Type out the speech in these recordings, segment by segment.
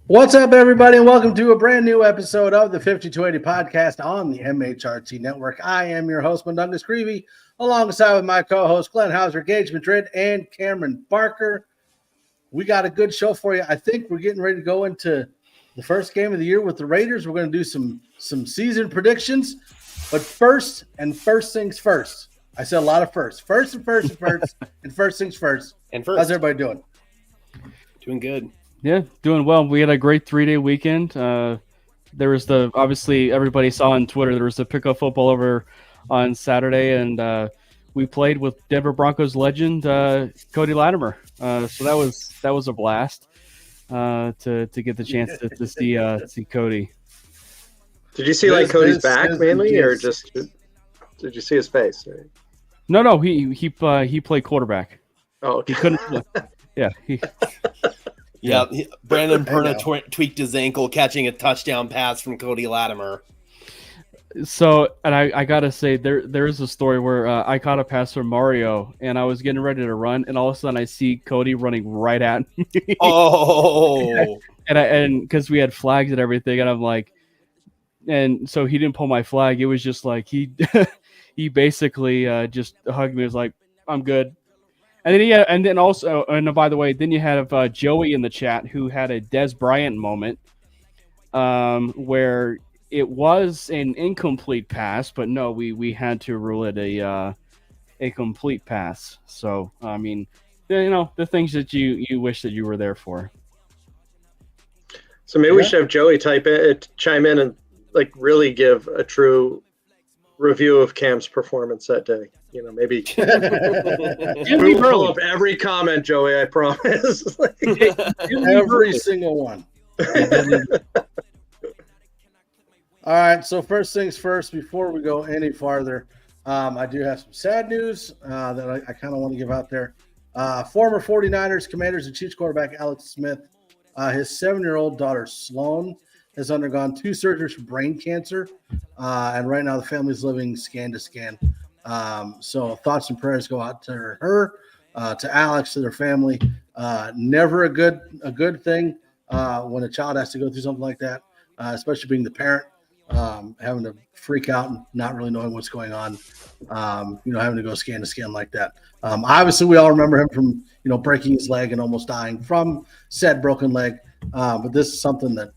What's up, everybody, and welcome to a brand new episode of the 5280 podcast on the MHRT Network. I am your host, Mundungus, alongside with my co-host, Glenn Hauser, Gage Madrid, and Cameron Barker. We got a good show for you. I think we're getting ready to go into the first game of the year with the Raiders. We're going to do some season predictions, but first things first. I said a lot of first. First, and first things first. And first. How's everybody doing? Doing good. Yeah, doing well. We had a great 3-day weekend. There was obviously everybody saw on Twitter, there was the pickup football over on Saturday, and we played with Denver Broncos legend Cody Latimer. So that was a blast to get the chance to see Cody. Did you see Cody's back mainly, or just did you see his face? Or? No, he played quarterback. Oh, okay. He couldn't play. Yeah, Yeah, Brandon Perna tweaked his ankle catching a touchdown pass from Cody Latimer. So, and I gotta say, there is a story where I caught a pass from Mario, and I was getting ready to run, and all of a sudden I see Cody running right at me. Oh! and because we had flags and everything, and I'm like, and so he didn't pull my flag. It was just like he basically just hugged me. It was like, I'm good. And then also, by the way, then you had Joey in the chat who had a Des Bryant moment, where it was an incomplete pass, but no, we had to rule it a complete pass. So I mean, the things that you wish that you were there for. So maybe we should have Joey chime in and really give a true review of Cam's performance that day. Maybe pull up every comment, Joey, I promise. Every single one. All right, so first things first, before we go any farther, I do have some sad news that I kind of want to give out there. Former 49ers, Commanders, and Chiefs quarterback Alex Smith, his 7-year-old daughter Sloan has undergone 2 surgeries for brain cancer, and right now the family's living scan to scan. So thoughts and prayers go out to her, to Alex, to their family. Never a good thing when a child has to go through something like that, especially being the parent, having to freak out and not really knowing what's going on. Having to go scan to scan like that. Obviously, we all remember him from breaking his leg and almost dying from said broken leg. But this is something that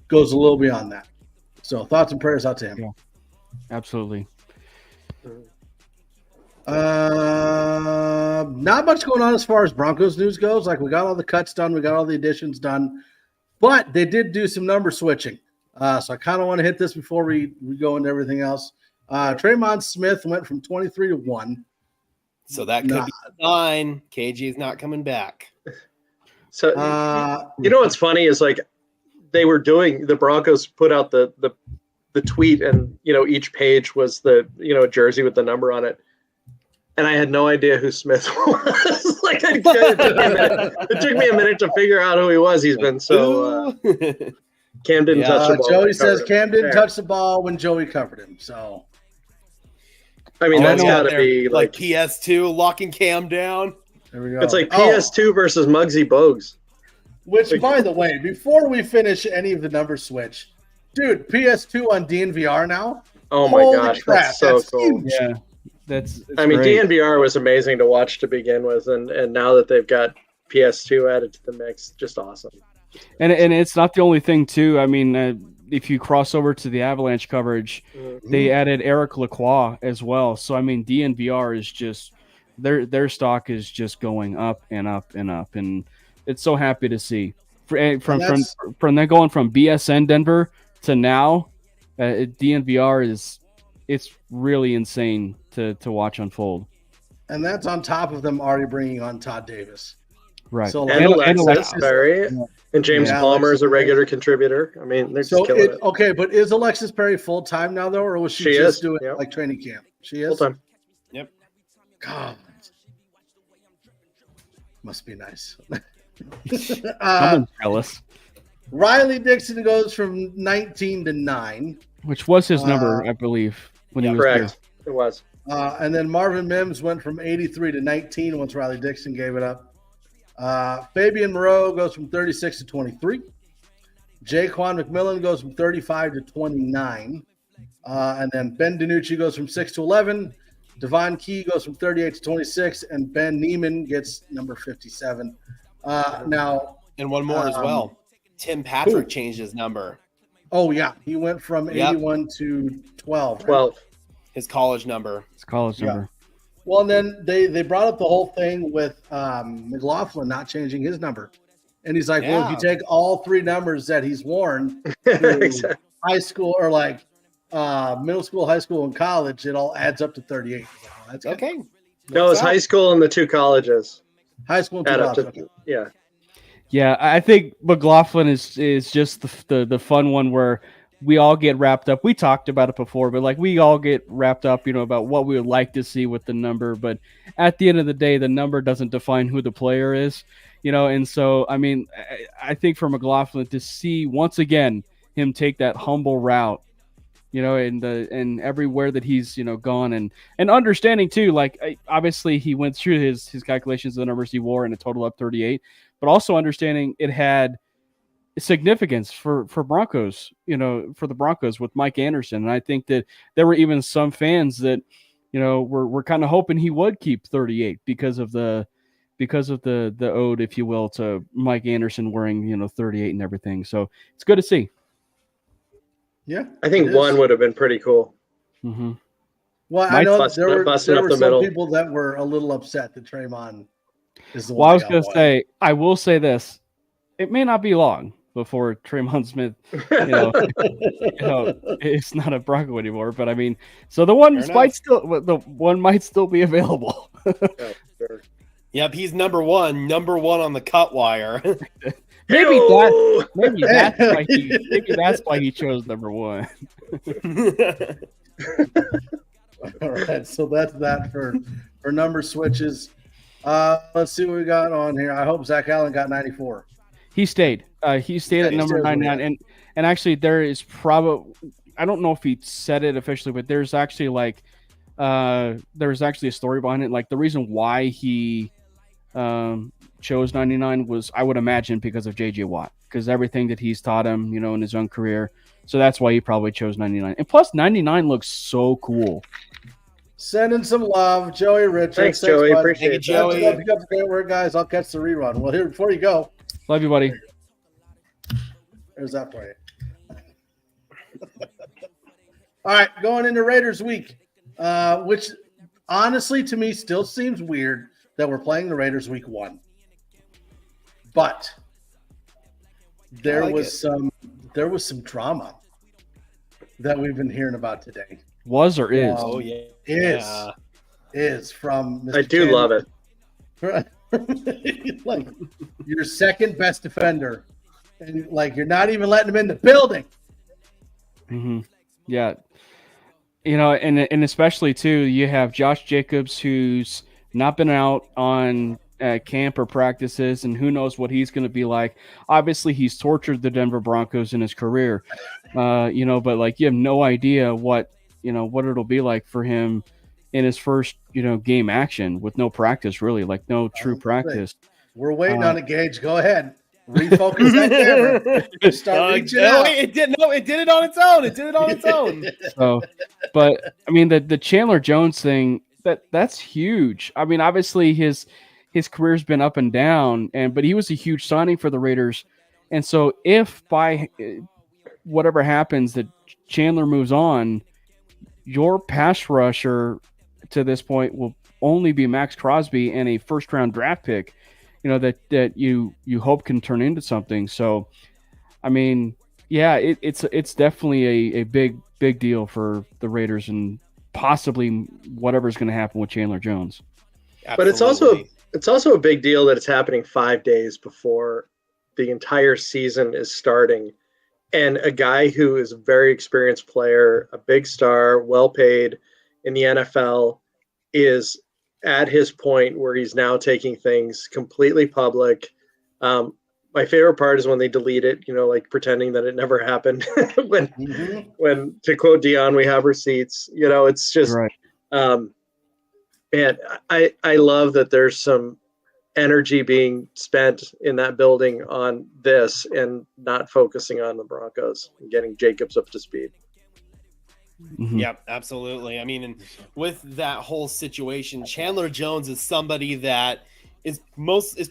goes a little beyond that. So thoughts and prayers out to him. Yeah, absolutely. Not much going on as far as Broncos news goes. We got all the cuts done, we got all the additions done, but they did do some number switching. So I kind of want to hit this before we go into everything else. Traymon Smith went from 23 to 1. So that could be a sign. KG is not coming back. So what's funny is they were doing, the Broncos put out the tweet, and each page was the a jersey with the number on it, and I had no idea who Smith was. It took me a minute to figure out who he was. He's been so Cam didn't touch the ball. Joey says Cam didn't touch the ball when Joey covered him. So I mean, that's got to be PS2 locking Cam down. There we go. It's PS2 versus Muggsy Bogues. Which, by the way, before we finish any of the number switch, dude, PS2 on DNVR now. Oh my gosh, that's so cool. Huge. Yeah, it's I mean, great. DNVR was amazing to watch to begin with, and now that they've got PS2 added to the mix, just awesome. And it's not the only thing too. I mean, if you cross over to the Avalanche coverage, they added Eric Lacroix as well. So I mean, DNVR is just their stock is just going up and up and up, and it's so happy to see from them going from BSN Denver to now. DNVR it's really insane to watch unfold. And that's on top of them already bringing on Todd Davis. Right. So and Alexis Perry. And James Palmer is a regular contributor. I mean, they're just killing it. Okay, but is Alexis Perry full-time now, though, or was she just doing training camp? She is? Full-time. Yep. God. Must be nice. I'm jealous. Riley Dixon goes from 19 to 9. Which was his number, I believe, when he was correct. It was. And then Marvin Mims went from 83 to 19 once Riley Dixon gave it up. Fabian Moreau goes from 36 to 23. Jaquan McMillan goes from 35 to 29. And then Ben DiNucci goes from 6 to 11. Devon Key goes from 38 to 26. And Ben Neiman gets number 57. Now, and one more as well. Tim Patrick changed his number. Oh, yeah. He went from 81 to 12. Right? 12. His college number. Number. Well, and then they brought up the whole thing with McLaughlin not changing his number. And he's like, well, if you take all 3 numbers that he's worn to high school or like middle school, high school, and college, it all adds up to 38. So that's good. Okay. No, it's high school and the 2 colleges. High school and 2 colleges. Yeah. Yeah, I think McLaughlin is just the fun one where we all get wrapped up. We talked about it before, but like we all get wrapped up, about what we would like to see with the number. But at the end of the day, the number doesn't define who the player is, And so, I mean, I think for McLaughlin to see once again him take that humble route, and everywhere that he's gone and understanding too, like obviously he went through his calculations of the numbers he wore and a total up 38. But also understanding it had significance for Broncos, for the Broncos with Mike Anderson. And I think that there were even some fans that, were kind of hoping he would keep 38 because of the ode, if you will, to Mike Anderson wearing, 38 and everything. So it's good to see. Yeah. I think 1 would have been pretty cool. Mm-hmm. Well, I know there were the some people that were a little upset that Draymond is the one. Well, I was going to say, I will say this. It may not be long before Draymond Smith, it's not a Bronco anymore. But I mean, so the one might still be available. Yeah, sure. Yep, he's number one on the cut wire. maybe that's why he chose number 1. All right, so that's that for number switches. Let's see what we got on here. I hope Zach Allen got 94. He stayed. He stayed at number 99. And actually, there is probably, I don't know if he said it officially, but there's actually there's actually a story behind it. Like the reason why he chose 99 was, I would imagine, because of J.J. Watt, because everything that he's taught him, in his young career. So that's why he probably chose 99. And plus, 99 looks so cool. Sending some love, Joey Richards. Thanks Joey. Appreciate it, Joey. Pick up the great work, guys. I'll catch the rerun. Well, here, before you go. Love you, buddy. There's that for you. All right, going into Raiders week, which honestly to me still seems weird that we're playing the Raiders week 1. But there was some drama that we've been hearing about today. Was or is? Oh yeah. Is from Mr. I do Cam. love it. Like your second best defender, and like you're not even letting him in the building. Mm-hmm. Yeah, and especially too, you have Josh Jacobs, who's not been out on camp or practices, and who knows what he's going to be like. Obviously, he's tortured the Denver Broncos in his career, but like you have no idea what it'll be like for him in his first, game action with no practice, really, like no true practice. We're waiting on it, Gage. Go ahead. Refocus that camera. Start reaching out. It did it on its own. So, but I mean, the Chandler Jones thing, that's huge. I mean, obviously his career's been up and down, but he was a huge signing for the Raiders. And so if by whatever happens that Chandler moves on, your pass rusher to this point will only be Max Crosby and a first-round draft pick, that you hope can turn into something. So, I mean, yeah, it's definitely a big deal for the Raiders and possibly whatever's going to happen with Chandler Jones. But it's also a big deal that it's happening 5 days before the entire season is starting. And a guy who is a very experienced player, a big star, well paid in the NFL, is at his point where he's now taking things completely public. my favorite part is when they delete it, like pretending that it never happened. when to quote Dion, we have receipts. It's just, Right. Man, I love that there's some energy being spent in that building on this and not focusing on the Broncos and getting Jacobs up to speed. Yeah, absolutely. I mean, and with that whole situation, Chandler Jones is somebody that is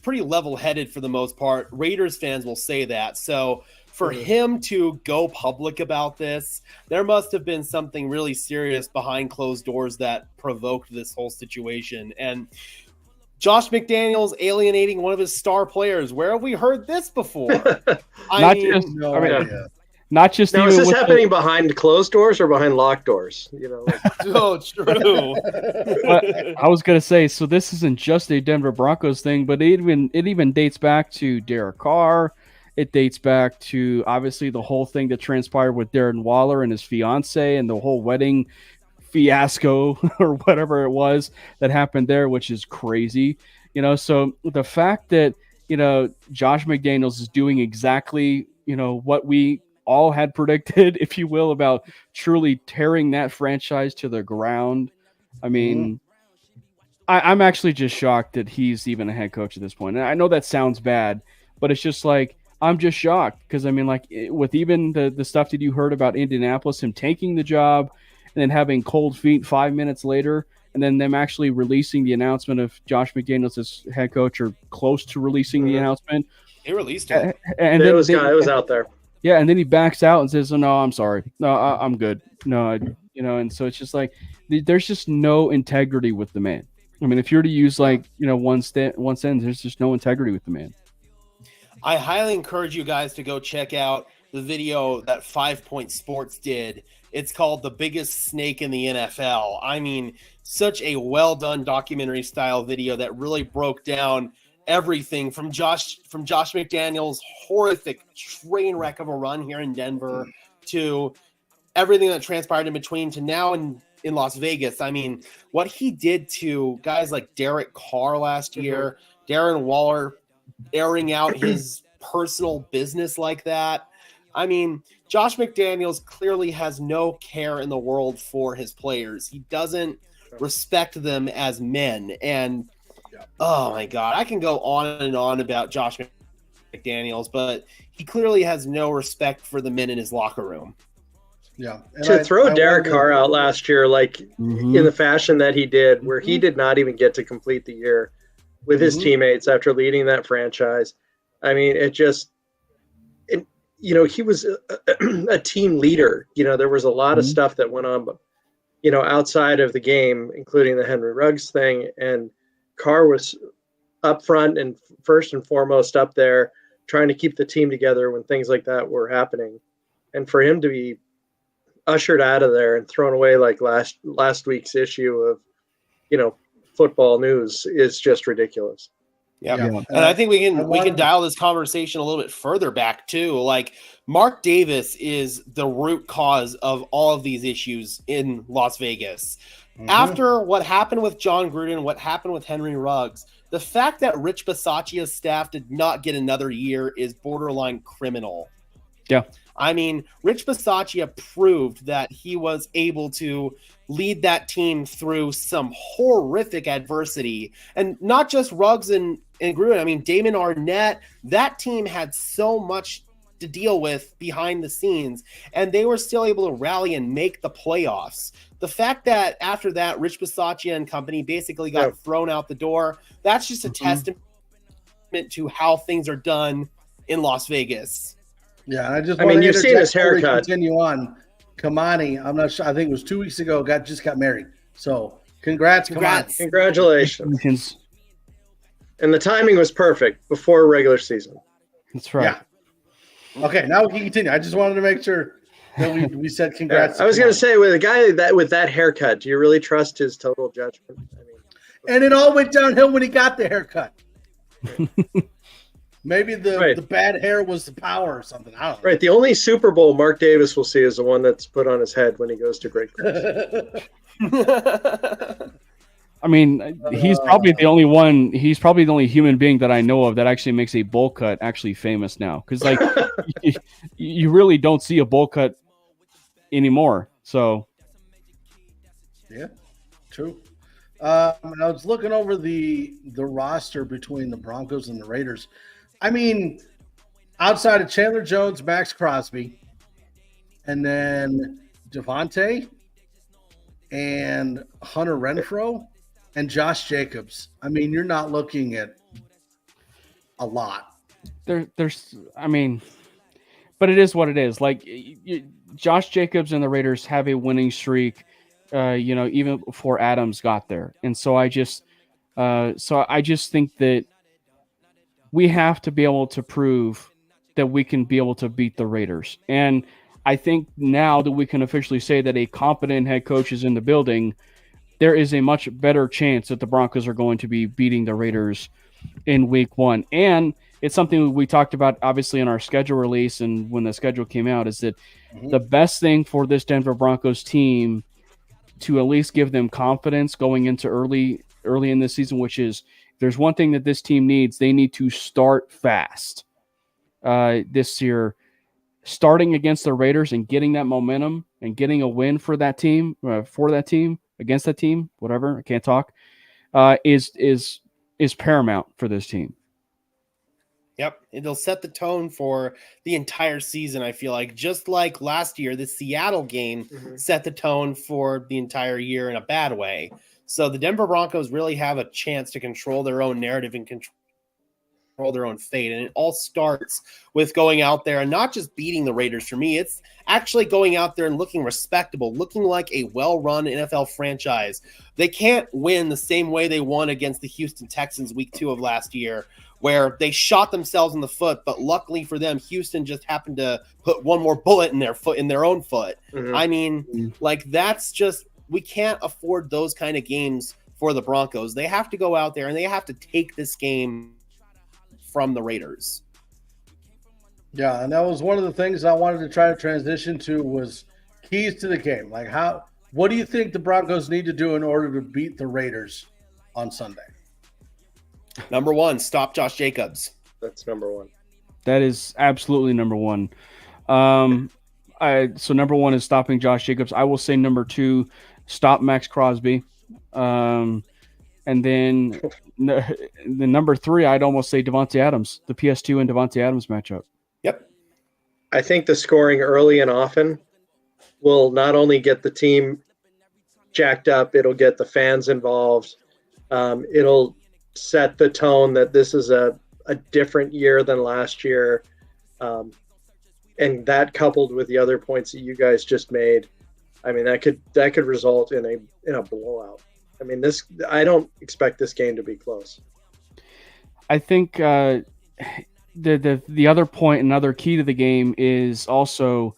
pretty level-headed for the most part. Raiders fans will say that. So for him to go public about this, there must have been something really serious behind closed doors that provoked this whole situation. And Josh McDaniels alienating one of his star players. Where have we heard this before? Not just now, is this happening behind closed doors or behind locked doors? Oh, true. But I was gonna say, so this isn't just a Denver Broncos thing, but it even dates back to Derek Carr. It dates back to obviously the whole thing that transpired with Darren Waller and his fiance and the whole wedding fiasco or whatever it was that happened there, which is crazy. So the fact that Josh McDaniels is doing exactly what we all had predicted, if you will, about truly tearing that franchise to the ground. I mean, I'm actually just shocked that he's even a head coach at this point. And I know that sounds bad, but it's just like, I'm just shocked because, I mean, like with even the stuff that you heard about Indianapolis, him taking the job and then having cold feet 5 minutes later, and then them actually releasing the announcement of Josh McDaniels as head coach or close to releasing the announcement. They released it. And it was out there. Yeah, and then he backs out and says, "Oh no, I'm sorry. No, I'm good. No, and so it's just like there's just no integrity with the man. I mean, if you're to use one sentence, there's just no integrity with the man. I highly encourage you guys to go check out the video that 5 Point Sports did. It's called "The Biggest Snake in the NFL." I mean, such a well done documentary style video that really broke down everything from Josh McDaniels' horrific train wreck of a run here in Denver to everything that transpired in between to now in Las Vegas. I mean, what he did to guys like Derek Carr last year, Darren Waller airing out his personal business like that. I mean, Josh McDaniels clearly has no care in the world for his players. He doesn't respect them as men. And oh my God, I can go on and on about Josh McDaniels, but he clearly has no respect for the men in his locker room. Yeah. To throw Derek Carr out last year, in the fashion that he did, where he did not even get to complete the year with his teammates after leading that franchise. I mean, he was a team leader. There was a lot of stuff that went on, outside of the game, including the Henry Ruggs thing. And Carr was up front and first and foremost up there trying to keep the team together when things like that were happening. And for him to be ushered out of there and thrown away like last week's issue of, football news is just ridiculous. Yeah. And I think we can dial this conversation a little bit further back too. Like Mark Davis is the root cause of all of these issues in Las Vegas. After what happened with John Gruden, what happened with Henry Ruggs, the fact that Rich Bisaccia's staff did not get another year is borderline criminal. Yeah. I mean, Rich Bisaccia proved that he was able to lead that team through some horrific adversity. And not just Ruggs and Gruden. I mean, Damon Arnett, that team had so much to deal with behind the scenes, and they were still able to rally and make the playoffs. The fact that after that, Rich Bisaccia and company basically got thrown out the door, that's just a testament to how things are done in Las Vegas. Yeah, I mean, you've seen his haircut. Continue on. Kamani, I'm not sure. I think it was 2 weeks ago. Just got married. So, congrats. Congratulations. And the timing was perfect before regular season. That's right. Yeah. Okay, now we can continue. I just wanted to make sure that we said congrats. I was going to say, with a guy with that haircut, do you really trust his total judgment? And it all went downhill when he got the haircut. Maybe the bad hair was the power or something. I don't know. Right. The only Super Bowl Mark Davis will see is the one that's put on his head when he goes to great course. I mean, he's probably the only one. He's probably the only human being that I know of that actually makes a bowl cut actually famous now. Because like, you really don't see a bowl cut anymore. So, yeah, true. I was looking over the roster between the Broncos and the Raiders. I mean, outside of Chandler Jones, Max Crosby, and then Devontae and Hunter Renfrow and Josh Jacobs. I mean, you're not looking at a lot. There's, I mean, but it is what it is. Like, Josh Jacobs and the Raiders have a winning streak, even before Adams got there. And so I just think that we have to be able to prove that we can be able to beat the Raiders. And I think now that we can officially say that a competent head coach is in the building, there is a much better chance that the Broncos are going to be beating the Raiders in week 1. And it's something we talked about, obviously, in our schedule release and when the schedule came out, is that the best thing for this Denver Broncos team to at least give them confidence going into early in this season, which is, there's one thing that this team needs, they need to start fast this year. Starting against the Raiders and getting that momentum and getting a win for that team, against that team, whatever, I can't talk, is paramount for this team. Yep, it'll set the tone for the entire season, I feel like. Just like last year, the Seattle game set the tone for the entire year in a bad way. So the Denver Broncos really have a chance to control their own narrative and control their own fate. And it all starts with going out there and not just beating the Raiders. For me, it's actually going out there and looking respectable, looking like a well-run NFL franchise. They can't win the same way they won against the Houston Texans week 2 of last year, where they shot themselves in the foot, but luckily for them, Houston just happened to put one more bullet in their own foot. I mean, like, that's just, we can't afford those kind of games for the Broncos. They have to go out there and they have to take this game from the Raiders. Yeah, and that was one of the things I wanted to try to transition to, was keys to the game. Like, what do you think the Broncos need to do in order to beat the Raiders on Sunday? Number 1, stop Josh Jacobs. That's number 1. That is absolutely number 1. So number 1 is stopping Josh Jacobs. I will say number 2, stop Max Crosby. And then the number 3, I'd almost say Devontae Adams, the PS2 and Devontae Adams matchup. Yep. I think the scoring early and often will not only get the team jacked up, it'll get the fans involved. It'll set the tone that this is a different year than last year. And that, coupled with the other points that you guys just made, I mean, that could result in a blowout. I mean, I don't expect this game to be close. I think the other point, another key to the game is also,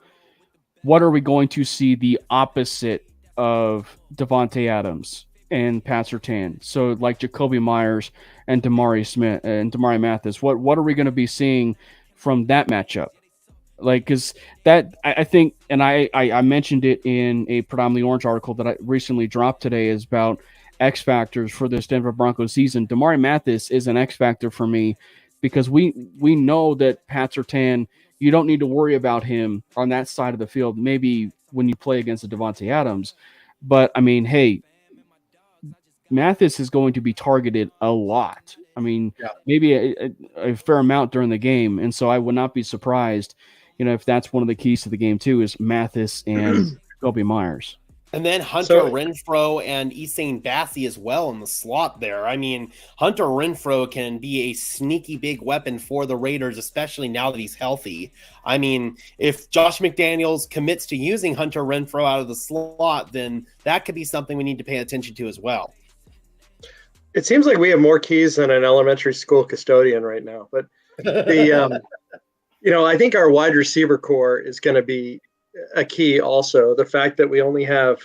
what are we going to see the opposite of Devontae Adams and Pat Surtain? So like Jacoby Myers and Damari Smith and Damari Mathis, what are we going to be seeing from that matchup? Like, because that, I think, and I mentioned it in a Predominantly Orange article that I recently dropped today, is about X factors for this Denver Broncos season. Damari Mathis is an X factor for me, because we know that Pat Surtain, you don't need to worry about him on that side of the field, maybe when you play against a Devontae Adams. But, I mean, hey, Mathis is going to be targeted a lot. I mean, maybe a fair amount during the game. And so I would not be surprised, if that's one of the keys to the game too, is Mathis and Jacoby Myers. And then Hunter Renfrow and Essane Bassie as well in the slot there. I mean, Hunter Renfrow can be a sneaky big weapon for the Raiders, especially now that he's healthy. I mean, if Josh McDaniels commits to using Hunter Renfrow out of the slot, then that could be something we need to pay attention to as well. It seems like we have more keys than an elementary school custodian right now. But I think our wide receiver core is going to be a key also. The fact that we only have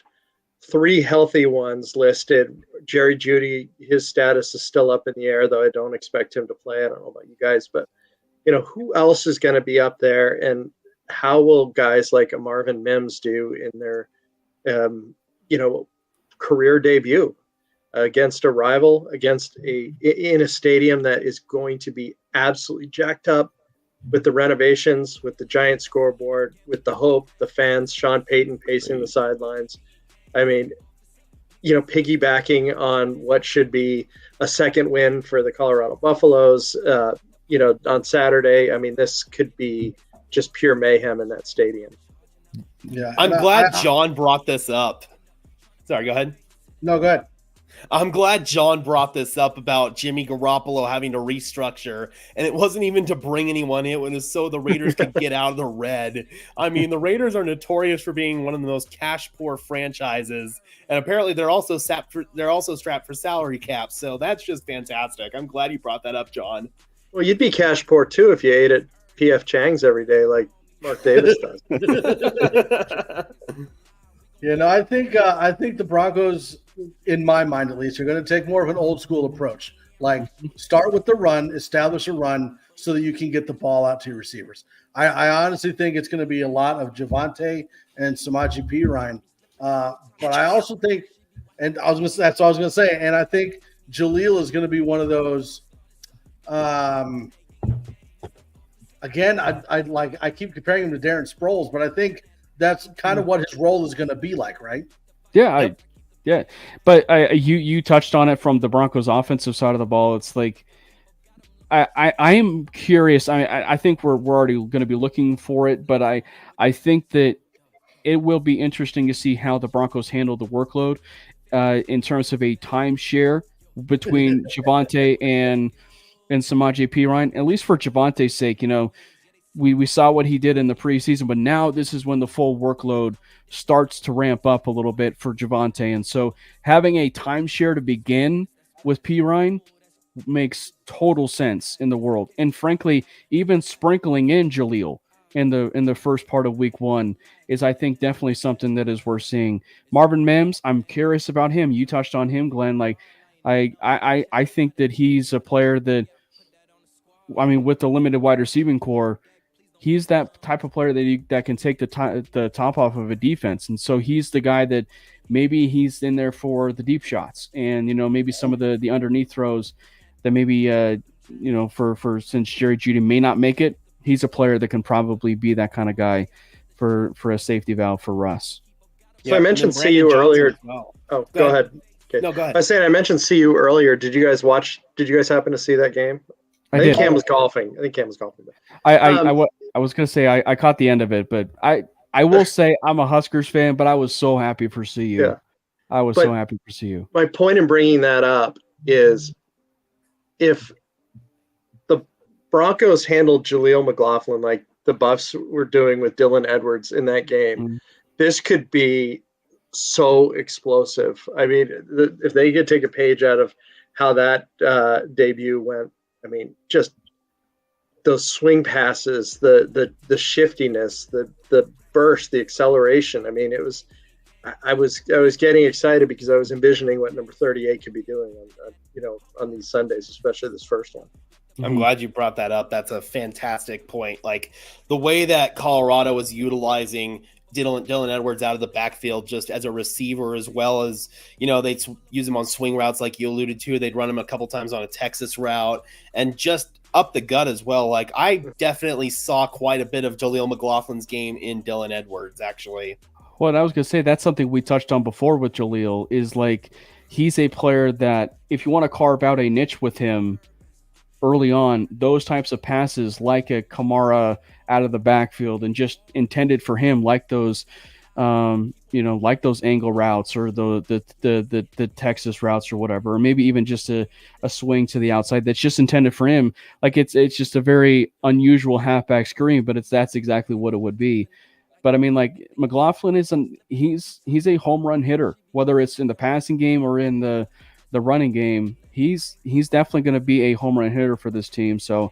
3 healthy ones listed. Jerry Jeudy, his status is still up in the air, though I don't expect him to play. I don't know about you guys, but who else is going to be up there, and how will guys like a Marvin Mims do in their career debut? against a rival, in a stadium that is going to be absolutely jacked up with the renovations, with the giant scoreboard, with the hope, the fans, Sean Payton pacing the sidelines. I mean, piggybacking on what should be a second win for the Colorado Buffaloes, on Saturday. I mean, this could be just pure mayhem in that stadium. Yeah, I'm glad John brought this up. Sorry, go ahead. No, go ahead. I'm glad John brought this up about Jimmy Garoppolo having to restructure, and it wasn't even to bring anyone in. It was so the Raiders could get out of the red. I mean, the Raiders are notorious for being one of the most cash-poor franchises, and apparently they're also strapped for salary caps. So that's just fantastic. I'm glad you brought that up, John. Well, you'd be cash poor too if you ate at P.F. Chang's every day like Mark Davis does. I think the Broncos, in my mind at least, are going to take more of an old school approach. Like, start with the run, establish a run so that you can get the ball out to your receivers. I honestly think it's going to be a lot of Javonte and Samaje Perine. But I also think, that's what I was going to say, and I think Jaleel is going to be one of those. Again, I keep comparing him to Darren Sproles, but I think that's kind of what his role is going to be like, right? Yeah, yeah. But you touched on it from the Broncos' offensive side of the ball. It's like I am curious. I think we're already going to be looking for it, but I think that it will be interesting to see how the Broncos handle the workload in terms of a timeshare between Javonte and Samaje Perine, at least for Javonte's sake. We saw what he did in the preseason, but now this is when the full workload starts to ramp up a little bit for Javonte. And so having a timeshare to begin with Perine makes total sense in the world. And frankly, even sprinkling in Jaleel in the first part of week 1 is, I think, definitely something that is worth seeing. Marvin Mims, I'm curious about him. You touched on him, Glenn. Like, I think that he's a player that, with the limited wide receiving core, he's that type of player that can take the top off of a defense. And so he's the guy that maybe he's in there for the deep shots and, maybe some of the underneath throws that maybe, for since Jerry Jeudy may not make it, he's a player that can probably be that kind of guy for a safety valve for Russ. So I mentioned CU earlier. Well. Oh, go ahead. Okay. No, go ahead. I was saying I mentioned CU earlier. Did you guys happen to see that game? I think Cam was golfing. I was going to say I caught the end of it, but I will say I'm a Huskers fan, but I was so happy for CU. Yeah. I was so happy for CU. My point in bringing that up is if the Broncos handled Jaleel McLaughlin like the Buffs were doing with Dylan Edwards in that game, this could be so explosive. I mean, if they could take a page out of how that debut went, just those swing passes, the shiftiness, the burst, the acceleration. It was. I was getting excited because I was envisioning what number 38 could be doing on these Sundays, especially this first one. I'm glad you brought that up. That's a fantastic point. Like the way that Colorado was utilizing Dylan Edwards out of the backfield just as a receiver, as well as, they'd use him on swing routes like you alluded to. They'd run him a couple times on a Texas route and just up the gut as well. Like I definitely saw quite a bit of Jaleel McLaughlin's game in Dylan Edwards, actually. Well, I was going to say that's something we touched on before with Jaleel is like he's a player that if you want to carve out a niche with him early on, those types of passes like a Kamara out of the backfield and just intended for him, like those, like those angle routes or the Texas routes or whatever, or maybe even just a swing to the outside that's just intended for him. Like it's just a very unusual halfback screen, but that's exactly what it would be. But like McLaughlin he's a home run hitter, whether it's in the passing game or in the running game. He's definitely going to be a home run hitter for this team. So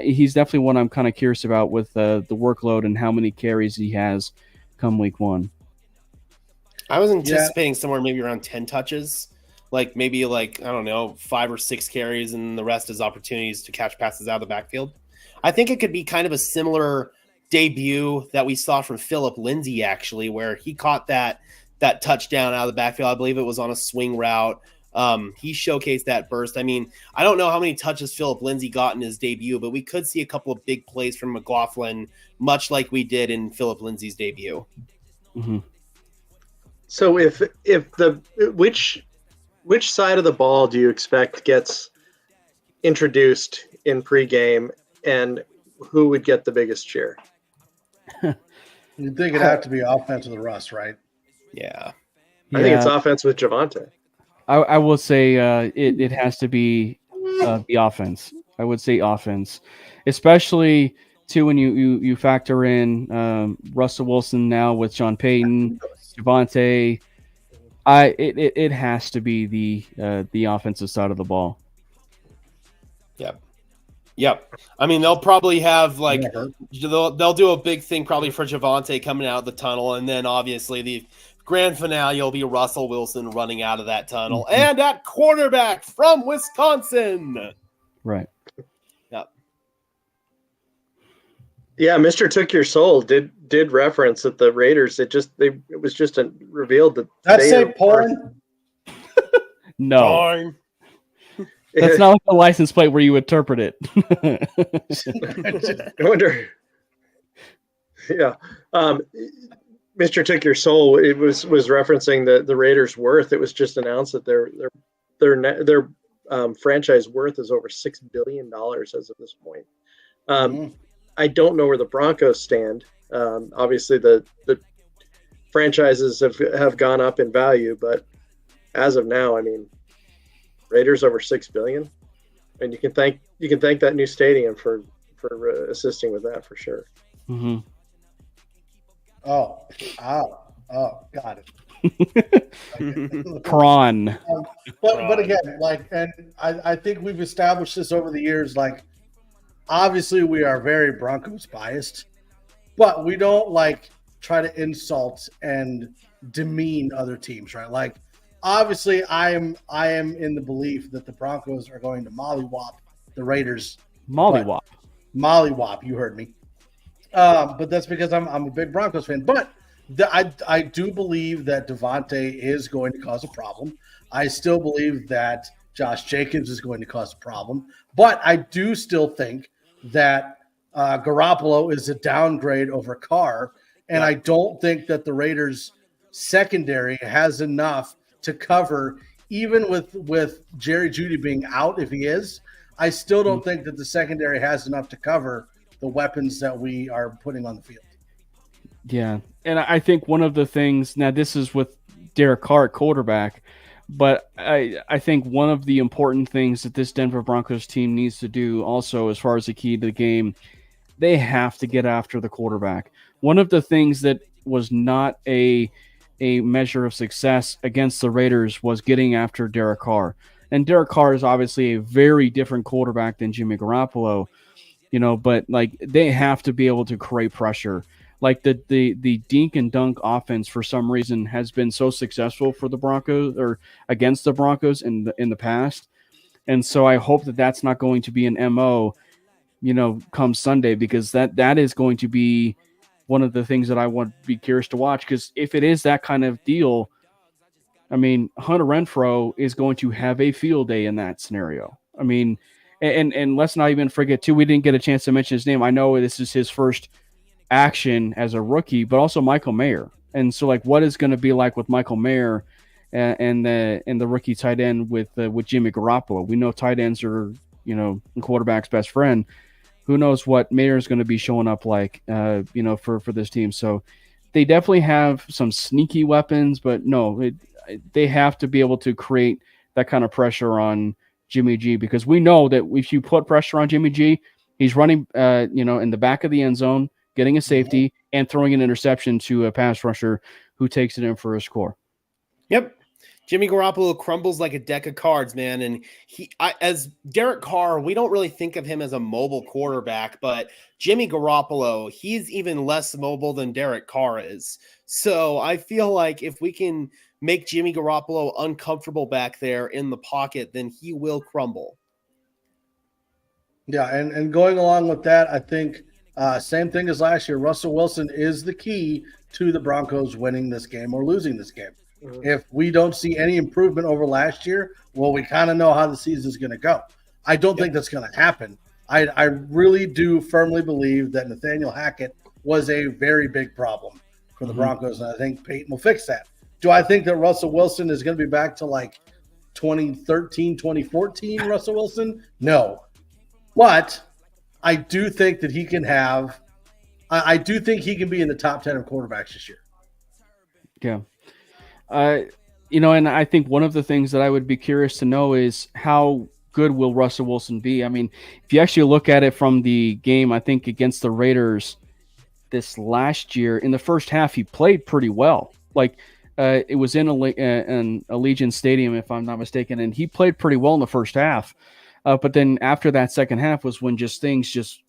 he's definitely one I'm kind of curious about with the workload and how many carries he has come week 1. I was anticipating somewhere maybe around 10 touches, like maybe I don't know, 5 or 6 carries and the rest is opportunities to catch passes out of the backfield. I think it could be kind of a similar debut that we saw from Phillip Lindsay, actually, where he caught that touchdown out of the backfield. I believe it was on a swing route. He showcased that burst. I mean, I don't know how many touches Philip Lindsay got in his debut, but we could see a couple of big plays from McLaughlin, much like we did in Philip Lindsay's debut. Mm-hmm. So which side of the ball do you expect gets introduced in pregame, and who would get the biggest cheer? You'd think it'd have to be offense with Russ, right? Yeah. I think it's offense with Javonte. I will say it has to be the offense. I would say offense, especially too when you factor in Russell Wilson now with Sean Payton, Javonte. It has to be the offensive side of the ball. Yep. I mean, they'll probably have they'll do a big thing probably for Javonte coming out of the tunnel, and then obviously the grand finale will be Russell Wilson running out of that tunnel, and at quarterback from Wisconsin. Right. Yep. Yeah, Mr. Took Your Soul did reference that the Raiders. It was just revealed that that's say porn. No. Darn. That's not like a license plate where you interpret it. I wonder. Yeah. Mr. Took Your Soul, it was referencing the Raiders' worth. It was just announced that their franchise worth is over $6 billion as of this point. I don't know where the Broncos stand. Obviously, the franchises have gone up in value, but as of now, I mean, Raiders over $6 billion, and you can thank that new stadium for assisting with that for sure. Mm-hmm. Oh, got it. Prawn. But again, and I think we've established this over the years. Obviously, we are very Broncos biased, but we don't try to insult and demean other teams, right? Obviously, I am in the belief that the Broncos are going to mollywop the Raiders. Mollywop. You heard me. But that's because I'm a big Broncos fan. But I do believe that Devontae is going to cause a problem. I still believe that Josh Jacobs is going to cause a problem. But I do still think that Garoppolo is a downgrade over Carr. And I don't think that the Raiders' secondary has enough to cover, even with Jerry Jeudy being out, if he is. I still don't think that the secondary has enough to cover the weapons that we are putting on the field. Yeah, and I think one of the things, now this is with Derek Carr at quarterback, but I think one of the important things that this Denver Broncos team needs to do also, as far as the key to the game, they have to get after the quarterback. One of the things that was not a measure of success against the Raiders was getting after Derek Carr. And Derek Carr is obviously a very different quarterback than Jimmy Garoppolo, but they have to be able to create pressure. The dink and dunk offense for some reason has been so successful for the Broncos or against the Broncos in the past. And so I hope that that's not going to be an MO, come Sunday, because that is going to be one of the things that I want to be curious to watch, because if it is that kind of deal, I mean, Hunter Renfrow is going to have a field day in that scenario. I mean, and let's not even forget, too, we didn't get a chance to mention his name. I know this is his first action as a rookie, but also Michael Mayer. And so, what is going to be like with Michael Mayer and the rookie tight end with Jimmy Garoppolo? We know tight ends are, quarterback's best friend. Who knows what Mayer is going to be showing up for this team. So they definitely have some sneaky weapons, but no, they have to be able to create that kind of pressure on Jimmy G, because we know that if you put pressure on Jimmy G, he's running, in the back of the end zone, getting a safety and throwing an interception to a pass rusher who takes it in for a score. Yep. Jimmy Garoppolo crumbles like a deck of cards, man. And as Derek Carr, we don't really think of him as a mobile quarterback, but Jimmy Garoppolo, he's even less mobile than Derek Carr is. So I feel like if we can make Jimmy Garoppolo uncomfortable back there in the pocket, then he will crumble. Yeah, and going along with that, I think same thing as last year, Russell Wilson is the key to the Broncos winning this game or losing this game. If we don't see any improvement over last year, well, we kind of know how the season is going to go. I don't think that's going to happen. I really do firmly believe that Nathaniel Hackett was a very big problem for the Broncos, and I think Peyton will fix that. Do I think that Russell Wilson is going to be back to like 2013, 2014 Russell Wilson? No. But I do think that he can have – I do think he can be in the top 10 of quarterbacks this year. Yeah. And I think one of the things that I would be curious to know is how good will Russell Wilson be? I mean, if you actually look at it from the game, I think against the Raiders this last year, in the first half, he played pretty well. Like it was in Allegiant Stadium, if I'm not mistaken, and he played pretty well in the first half. But then after that second half was when things just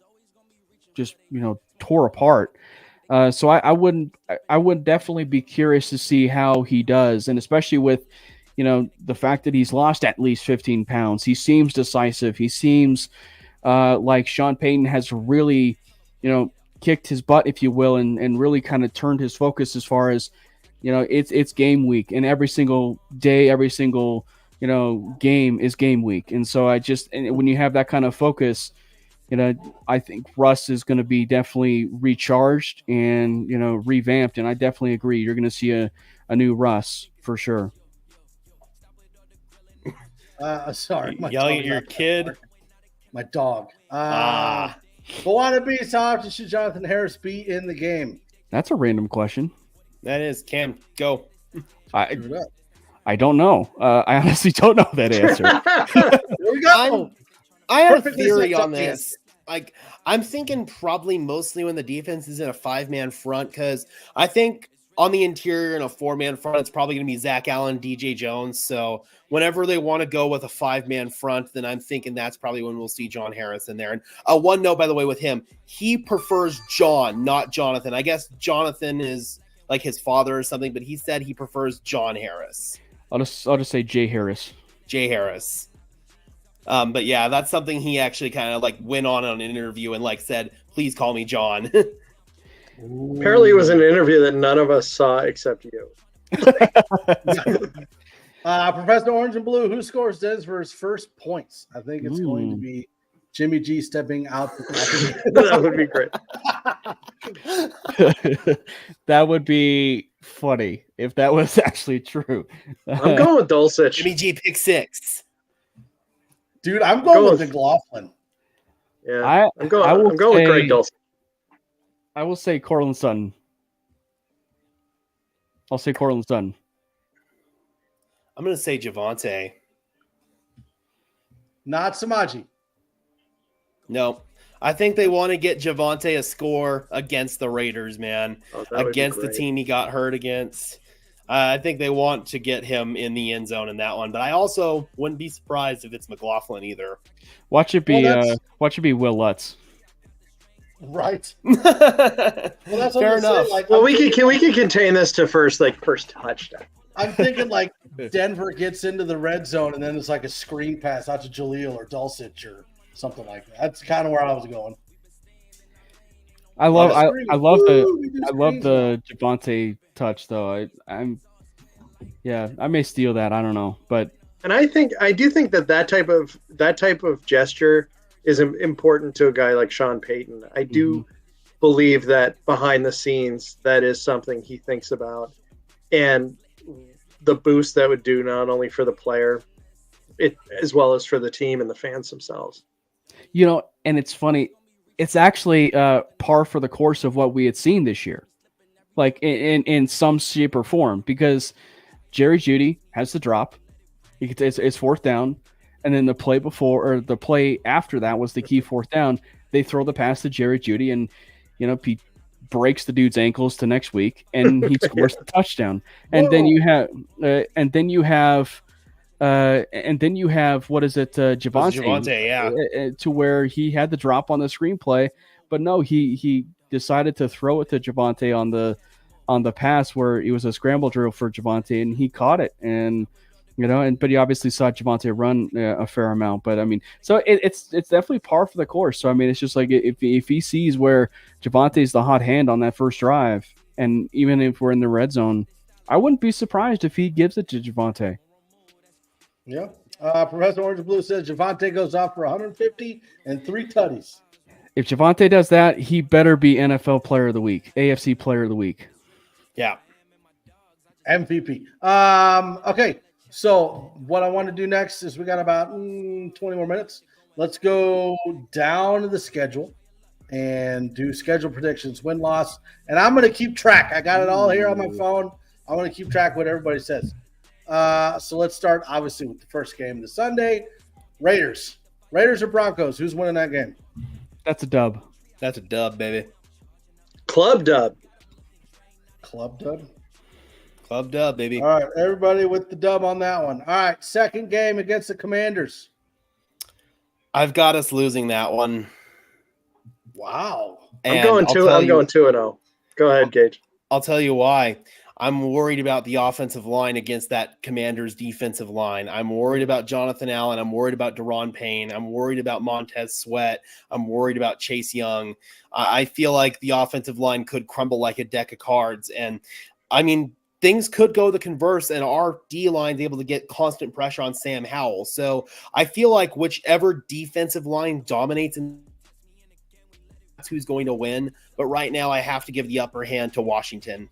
tore apart. So I would definitely be curious to see how he does, and especially with the fact that he's lost at least 15 pounds. He seems decisive. He seems like Sean Payton has really, kicked his butt, if you will, and really kind of turned his focus as far as, it's game week, and every single day, every single, game is game week. And so when you have that kind of focus, I think Russ is going to be definitely recharged and, revamped. And I definitely agree. You're going to see a new Russ for sure. Sorry. Yelling at your kid. My dog. Bwana Beast, how often should Jonathan Harris be in the game? That's a random question. That is. Cam, go. I don't know. I honestly don't know that answer. Here we go. I have a theory on this. Like, I'm thinking probably mostly when the defense is in a 5-man front, because I think on the interior in a 4-man front, it's probably going to be Zach Allen, DJ Jones. So whenever they want to go with a 5-man front, then I'm thinking that's probably when we'll see John Harris in there. And one note, by the way, with him, he prefers John, not Jonathan. I guess Jonathan is like his father or something, but he said he prefers John Harris. I'll just say Jay Harris. Jay Harris. But yeah, that's something he actually kind of like went on an interview and like said, please call me John. Apparently it was an interview that none of us saw except you. Professor Orange and Blue, who scores Denver's first points? I think it's going to be Jimmy G stepping out. That would be great. That would be funny if that was actually true. I'm going with Dulcich. Jimmy G pick 6. Dude, I'm going with McLaughlin. Yeah, I'm going with Greg Dulcich. I will say Cortland Sutton. I'll say Cortland Sutton. I'm going to say Javonte. Not Samaji. No. I think they want to get Javonte a score against the Raiders, man. Against the team he got hurt against. I think they want to get him in the end zone in that one. But I also wouldn't be surprised if it's McLaughlin either. Watch it be Will Lutz. Right. Well, that's fair enough. We can contain this to first touchdown. I'm thinking like Denver gets into the red zone and then it's like a screen pass out to Jaleel or Dulcich or something like that. That's kind of where I was going. I love the Javonte touch though. I may steal that. I don't know, but I do think that type of gesture is important to a guy like Sean Payton. I do believe that behind the scenes, that is something he thinks about, and the boost that would do not only for the player, as well as for the team and the fans themselves. And it's funny. It's actually par for the course of what we had seen this year, like in some shape or form, because Jerry Jeudy has the drop. It's fourth down. And then the play before or the play after that was the key fourth down. They throw the pass to Jerry Jeudy, and he breaks the dude's ankles to next week, and he scores the touchdown. And then you have, what is it, Javonte? To where he had the drop on the screenplay, but no, he decided to throw it to Javonte on the pass where it was a scramble drill for Javonte, and he caught it, and. But you obviously saw Javonte run a fair amount. But I mean, so it's definitely par for the course. So I mean, it's just like if he sees where Javonte's the hot hand on that first drive, and even if we're in the red zone, I wouldn't be surprised if he gives it to Javonte. Yeah. Professor Orange and Blue says Javonte goes off for 150 and 3 tutties. If Javonte does that, he better be NFL Player of the Week, AFC Player of the Week. Yeah. MVP. Okay. So what I want to do next is we got about 20 more minutes. Let's go down the schedule and do schedule predictions, win-loss. And I'm going to keep track. I got it all here on my phone. I want to keep track of what everybody says. So let's start, obviously, with the first game the Sunday. Raiders or Broncos? Who's winning that game? That's a dub. That's a dub, baby. Club dub. Club dub? Club dub, baby. All right, everybody with the dub on that one. All right, second game against the Commanders. I've got us losing that one. Wow. I'm going 2-0. Go ahead, Gage. I'll tell you why. I'm worried about the offensive line against that Commanders defensive line. I'm worried about Jonathan Allen. I'm worried about Daron Payne. I'm worried about Montez Sweat. I'm worried about Chase Young. I feel like the offensive line could crumble like a deck of cards. And I mean, things could go the converse, and our D-line is able to get constant pressure on Sam Howell. So I feel like whichever defensive line dominates, that's who's going to win. But right now, I have to give the upper hand to Washington.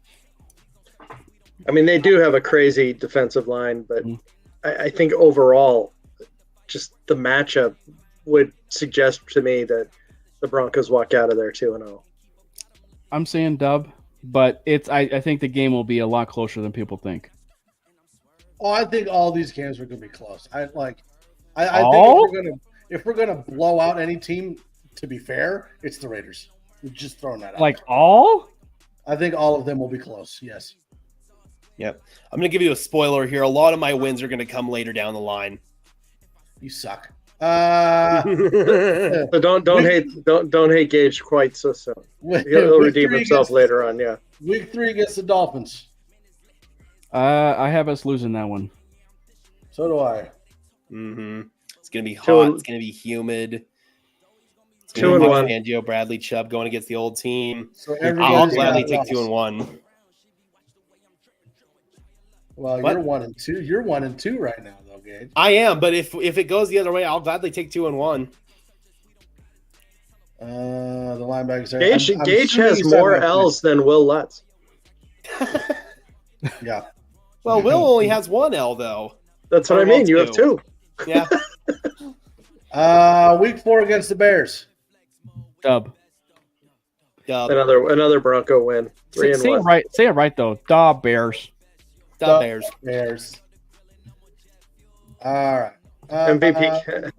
I mean, they do have a crazy defensive line, but I think overall, just the matchup would suggest to me that the Broncos walk out of there 2-0. I'm saying dub. But I think the game will be a lot closer than people think. Oh, I think all these games are going to be close. I think if we're gonna blow out any team, to be fair, it's the Raiders. We're just throwing that out. Like all? I think all of them will be close. Yes. Yep. I'm going to give you a spoiler here. A lot of my wins are going to come later down the line. You suck. So don't hate Gage quite so soon. He'll redeem himself later on. Yeah. Week 3 against the Dolphins. I have us losing that one. So do I. Mm-hmm. It's gonna be hot. It's gonna be humid. It's gonna be Fangio, Bradley Chubb going against the old team. So I'll gladly take 2-1. Well, you're 1-2. You're 1-2 right now, though, Gage. I am, but if it goes the other way, I'll gladly take 2-1. The linebackers are. Gage has more L's than Will Lutz. Yeah. Well, Will only has 1 L though. That's what I mean. You have 2. Yeah. Week 4 against the Bears. Dub. Another Bronco win. 3-1. Say it right though. Da Bears. Bears. All right. MVP.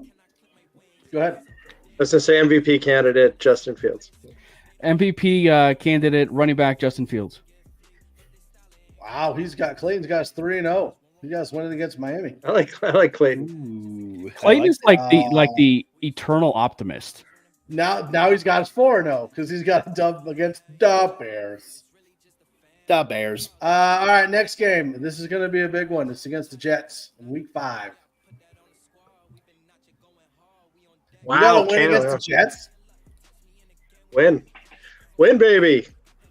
Go ahead. Let's just say MVP candidate Justin Fields. MVP candidate running back Justin Fields. Wow, Clayton's got us 3-0. He got us winning against Miami. I like Clayton. Ooh, Clayton is like the eternal optimist. Now he's got us 4-0 because he's got a dub against the Bears. The Bears. All right, next game. This is going to be a big one. It's against the Jets in Week 5. Wow, you got to win against the Jets. Win, baby.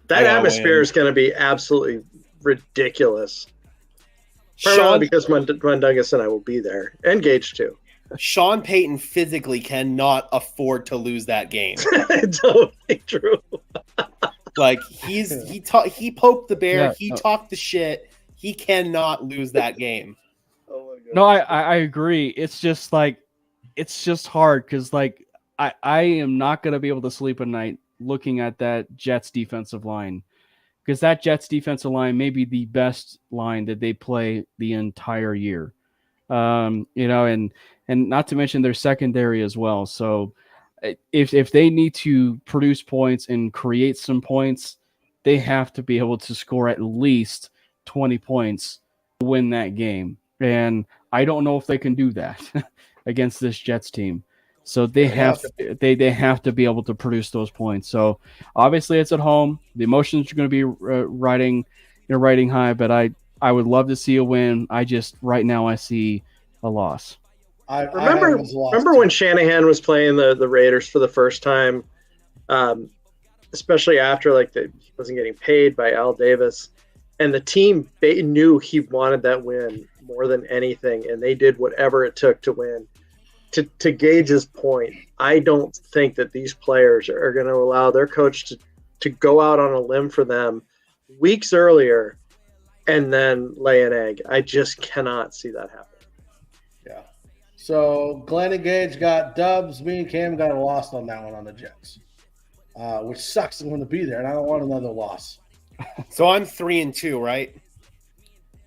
That atmosphere is going to be absolutely ridiculous. Probably because Mundungus and I will be there, and Gage too. Sean Payton physically cannot afford to lose that game. Totally true. Like he poked the bear, he talked the shit. He cannot lose that game. Oh my God. No, I agree. It's just hard because like I am not gonna be able to sleep at night looking at that Jets defensive line. Because that Jets defensive line may be the best line that they play the entire year. And not to mention their secondary as well. So if they need to produce points and create some points, they have to be able to score at least 20 points to win that game. And I don't know if they can do that against this Jets team. So they have to be able to produce those points. So obviously it's at home. The emotions are going to be riding high, but I would love to see a win. Right now I see a loss. I remember when Shanahan was playing the Raiders for the first time, especially after he wasn't getting paid by Al Davis, And the team knew he wanted that win more than anything, and they did whatever it took to win. To Gage's point, I don't think that these players are going to allow their coach to go out on a limb for them weeks earlier and then lay an egg. I just cannot see that happen. Yeah. So Glenn and Gage got dubs. Me and Cam got a loss on that one on the Jets, which sucks. I'm going to be there, and I don't want another loss. So I'm 3-2, right?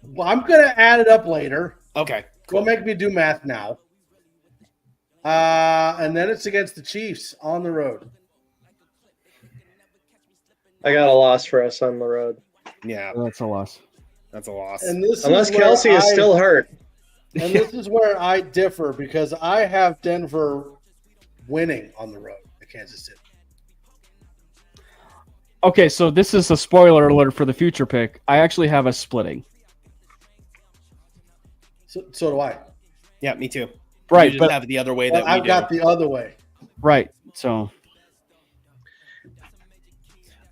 Well, I'm going to add it up later. Okay. Cool. Don't make me do math now. And then it's against the Chiefs on the road. I got a loss for us on the road. Yeah, That's a loss. that's a loss. And this Unless is where Kelsey is still hurt. And this is where I differ because I have Denver winning on the road at Kansas City. Okay, so this is a spoiler alert for the future pick. I actually have us splitting. So do I. Yeah, me too. Right, You just but have it the other way But that we I've do. got the other way. right. So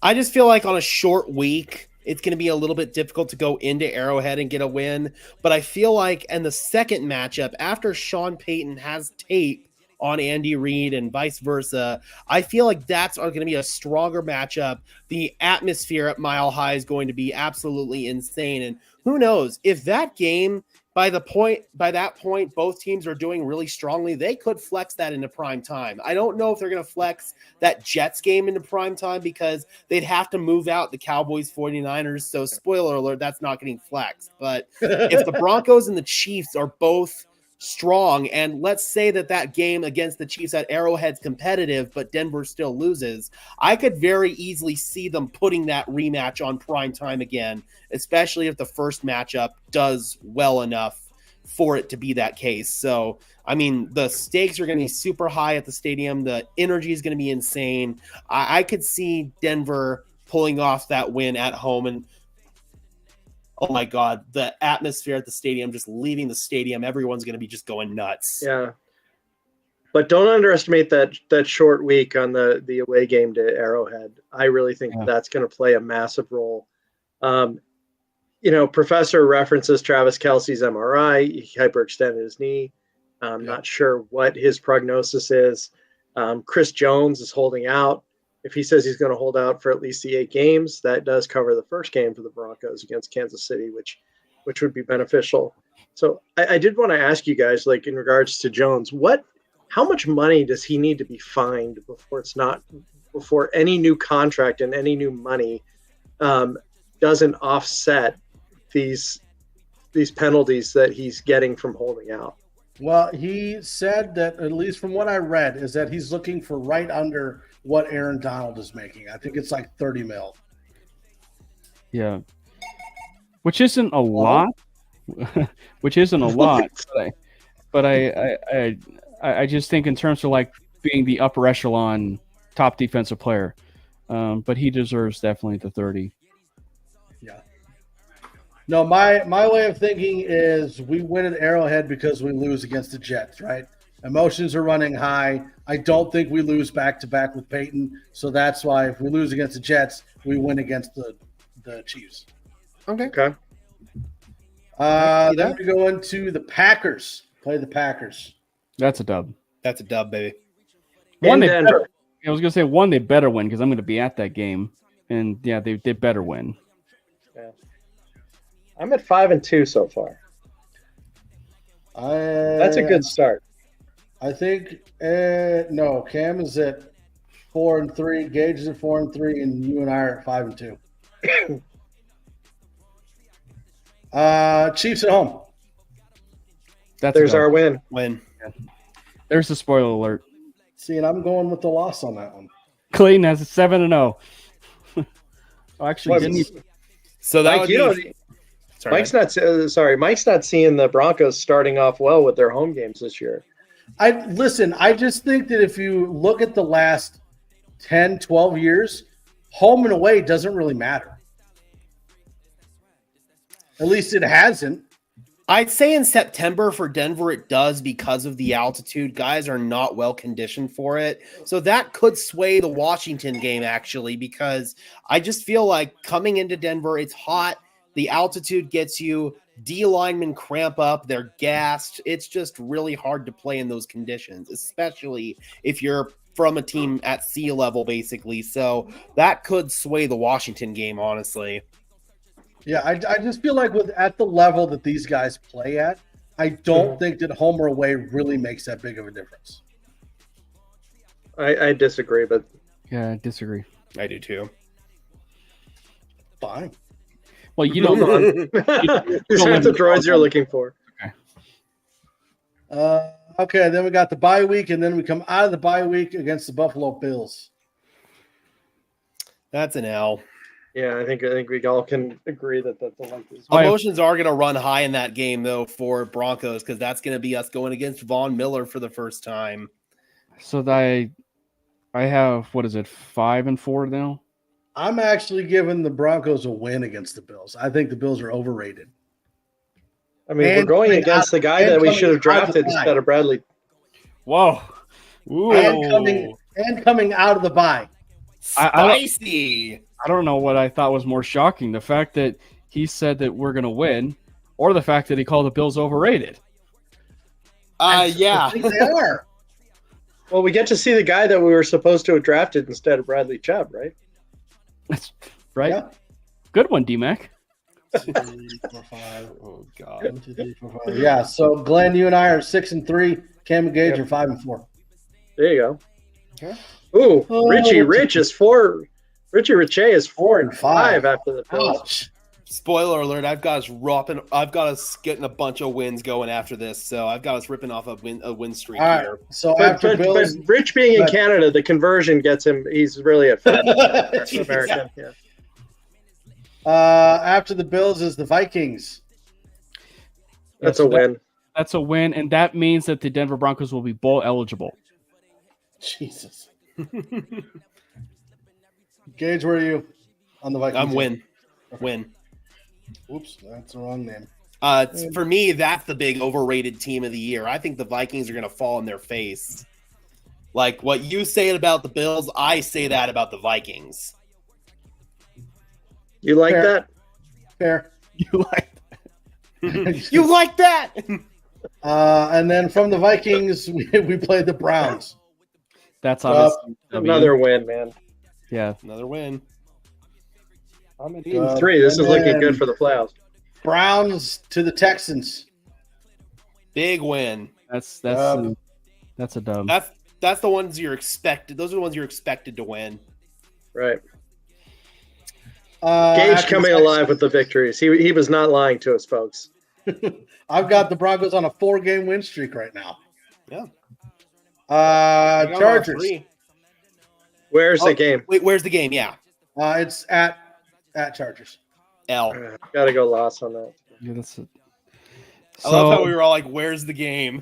I just feel like on a short week, it's going to be a little bit difficult to go into Arrowhead and get a win. But I feel like in the second matchup, after Sean Payton has tape on Andy Reid and vice versa, I feel like that's going to be a stronger matchup. The atmosphere at Mile High is going to be absolutely insane. And who knows, if that game, by that point, both teams are doing really strongly, they could flex that into prime time. I don't know if they're going to flex that Jets game into prime time because they'd have to move out the Cowboys 49ers. So spoiler alert, that's not getting flexed. But if the Broncos and the Chiefs are both strong, and let's say that game against the Chiefs at Arrowhead's competitive, but Denver still loses, I could very easily see them putting that rematch on prime time again, especially if the first matchup does well enough for it to be that case. So, I mean, the stakes are going to be super high at the stadium. The energy is going to be insane. I could see Denver pulling off that win at home, and oh my God, the atmosphere at the stadium, just leaving the stadium, everyone's going to be just going nuts. Yeah. But don't underestimate that short week on the away game to Arrowhead. I really think that's going to play a massive role. Professor references Travis Kelce's MRI. He hyperextended his knee. I'm not sure what his prognosis is. Chris Jones is holding out. If he says he's going to hold out for at least the 8 games, that does cover the first game for the Broncos against Kansas City, which would be beneficial. So I did want to ask you guys, like in regards to Jones, how much money does he need to be fined before any new contract and any new money doesn't offset these penalties that he's getting from holding out? Well, he said that, at least from what I read, is that he's looking for right under what Aaron Donald is making. I think it's like $30 million. yeah, which isn't a lot. Which isn't a lot. But I just think in terms of like being the upper echelon top defensive player, but he deserves definitely the 30. Yeah. No, my way of thinking is we win at Arrowhead because we lose against the Jets, right? Emotions are running high. I don't think we lose back-to-back with Peyton, so that's why if we lose against the Jets, we win against the Chiefs. Okay. Then we go into the Packers. Play the Packers. That's a dub. That's a dub, baby. I was gonna say they better win because I'm gonna be at that game, and yeah, they better win. Yeah. I'm at 5-2 so far. That's a good start. I think no. Cam is at 4-3. Gage is at 4-3, and you and I are at 5-2. Chiefs at home. There's our win. Win. Yeah. There's the spoiler alert. See, and I'm going with the loss on that one. Clayton has a 7-0. Oh, actually, didn't he? So that Mike, would be. Mike's not seeing the Broncos starting off well with their home games this year. I just think that if you look at the last 10, 12 years, home and away doesn't really matter. At least it hasn't. I'd say in September for Denver, it does because of the altitude. Guys are not well conditioned for it. So that could sway the Washington game, actually, because I just feel like coming into Denver, it's hot. The altitude gets you. D linemen cramp up. They're gassed. It's just really hard to play in those conditions, especially if you're from a team at sea level, basically. So that could sway the Washington game, honestly. Yeah, I just feel like at the level that these guys play at, I don't think that home or away really makes that big of a difference. I disagree, but Yeah, I disagree. I do too. Fine. Well, you don't. These aren't the droids you're looking for. Okay, then we got the bye week, and then we come out of the bye week against the Buffalo Bills. That's an L. Yeah, I think we all can agree that that's a likely. Emotions are going to run high in that game, though, for Broncos, because that's going to be us going against Von Miller for the first time. So I have, 5-4 now? I'm actually giving the Broncos a win against the Bills. I think the Bills are overrated. I mean, we're going against the guy that we should have drafted instead of Bradley. Whoa. And coming out of the bye. Spicy. I don't know what I thought was more shocking, the fact that he said that we're going to win, or the fact that he called the Bills overrated. Yeah. I think they are. Well, we get to see the guy that we were supposed to have drafted instead of Bradley Chubb, right? That's right. Yeah. Good one, D-Mac. 2, 3, 4, 5. Oh, God. 1, 2, 3, 4, 5. Yeah, so Glenn, you and I are 6-3. Cam and Gage are 5-4. There you go. Okay. Ooh, Richie Rich is 4. Richie Riche is 4-5 after the Bills. Ouch. Spoiler alert, I've got us getting a bunch of wins going after this, so I've got us ripping off a win streak All right. here. So But after Bills, Rich being in Canada, the conversion gets him. He's really a fan. American. Yeah. after the Bills is the Vikings. That's a win. That's a win, and that means that the Denver Broncos will be bowl eligible. Jesus. Gage, where are you on the Vikings? I'm win. Oops, that's the wrong name. For me, that's the big overrated team of the year. I think the Vikings are going to fall in their face. Like what you say about the Bills, I say that about the Vikings. You like Fair. that? Fair. You like that? You like that? And then from the Vikings, we played the Browns. That's obviously Another win, man. Yeah. Another win. I'm at 3. This is looking good for the playoffs. Browns to the Texans. Big win. That's a dub. That's the ones you're expected. Those are the ones you're expected to win. Right. Gage coming alive with the victories. He was not lying to us, folks. I've got the Broncos on a 4-game win streak right now. Yeah. Chargers. Where's the game? Wait, where's the game? Yeah. It's at Chargers. L. Gotta go loss on that. Yeah, that's it. I love how we were all like, "Where's the game?"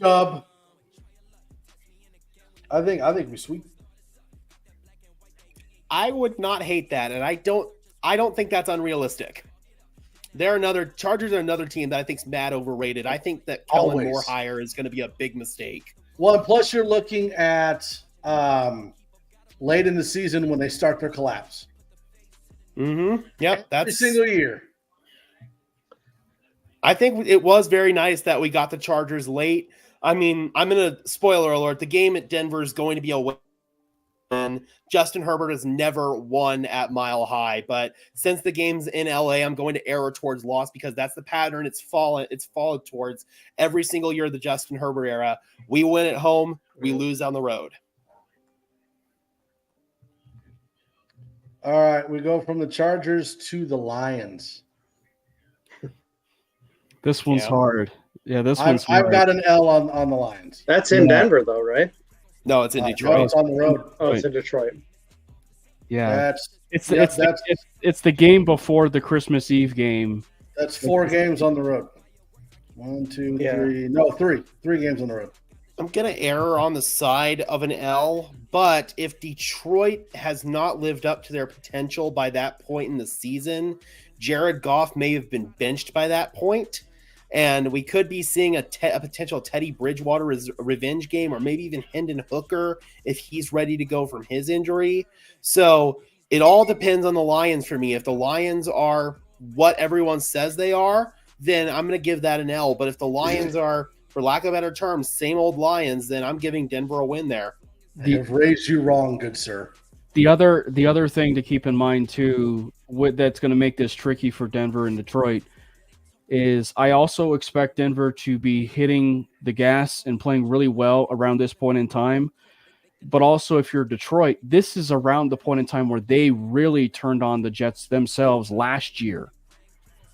Dub. I think we sweep. I would not hate that, and I don't think that's unrealistic. Chargers are another team that I think's mad overrated. I think that Kellen Moore hire is going to be a big mistake. Well, and plus you're looking at late in the season when they start their collapse. Mm-hmm. Yep. Every single year. I think it was very nice that we got the Chargers late. I mean, I'm going to spoiler alert. The game at Denver is going to be a win. Justin Herbert has never won at Mile High, but since the game's in LA, I'm going to err towards loss because that's the pattern it's followed towards every single year of the Justin Herbert era. We win at home, we lose on the road. All right, we go from the Chargers to the Lions. This one's hard. Yeah, this one's hard. I've got an L on the Lions. That's in Denver, though, right? No, it's in Detroit. No, it's on the road. Oh, it's in Detroit. Yeah, it's the game before the Christmas Eve game. That's 4 games on the road. 1, 2, 3. No, 3. 3 games on the road. I'm going to err on the side of an L, but if Detroit has not lived up to their potential by that point in the season, Jared Goff may have been benched by that point, and we could be seeing a potential Teddy Bridgewater revenge game, or maybe even Hendon Hooker if he's ready to go from his injury. So it all depends on the Lions for me. If the Lions are what everyone says they are, then I'm going to give that an L. But if the Lions are, for lack of better terms, same old Lions, then I'm giving Denver a win there. I have raised you wrong, good sir. The other thing to keep in mind too, that's going to make this tricky for Denver and Detroit, is I also expect Denver to be hitting the gas and playing really well around this point in time. But also, if you're Detroit, this is around the point in time where they really turned on the Jets themselves last year,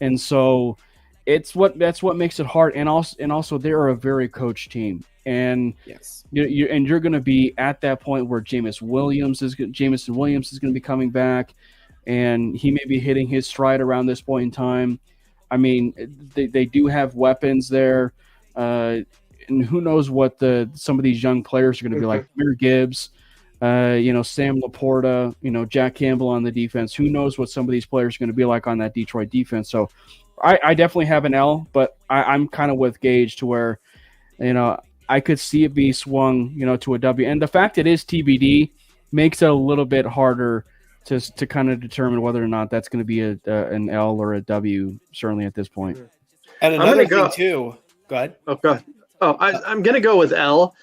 and so that's what makes it hard. And also, they're a very coached team, and yes, you're going to be at that point where Jameson Williams is going to be coming back, and he may be hitting his stride around this point in time. I mean, they do have weapons there. And who knows what some of these young players are going to be like. Mir Gibbs, Sam Laporta, Jack Campbell on the defense. Who knows what some of these players are going to be like on that Detroit defense. So I definitely have an L, but I'm kind of with Gage to where, I could see it be swung, to a W. And the fact it is TBD makes it a little bit harder to kind of determine whether or not that's going to be an L or a W, certainly at this point. And another thing too. Go ahead. Oh, go ahead. Oh, I'm going to go with L,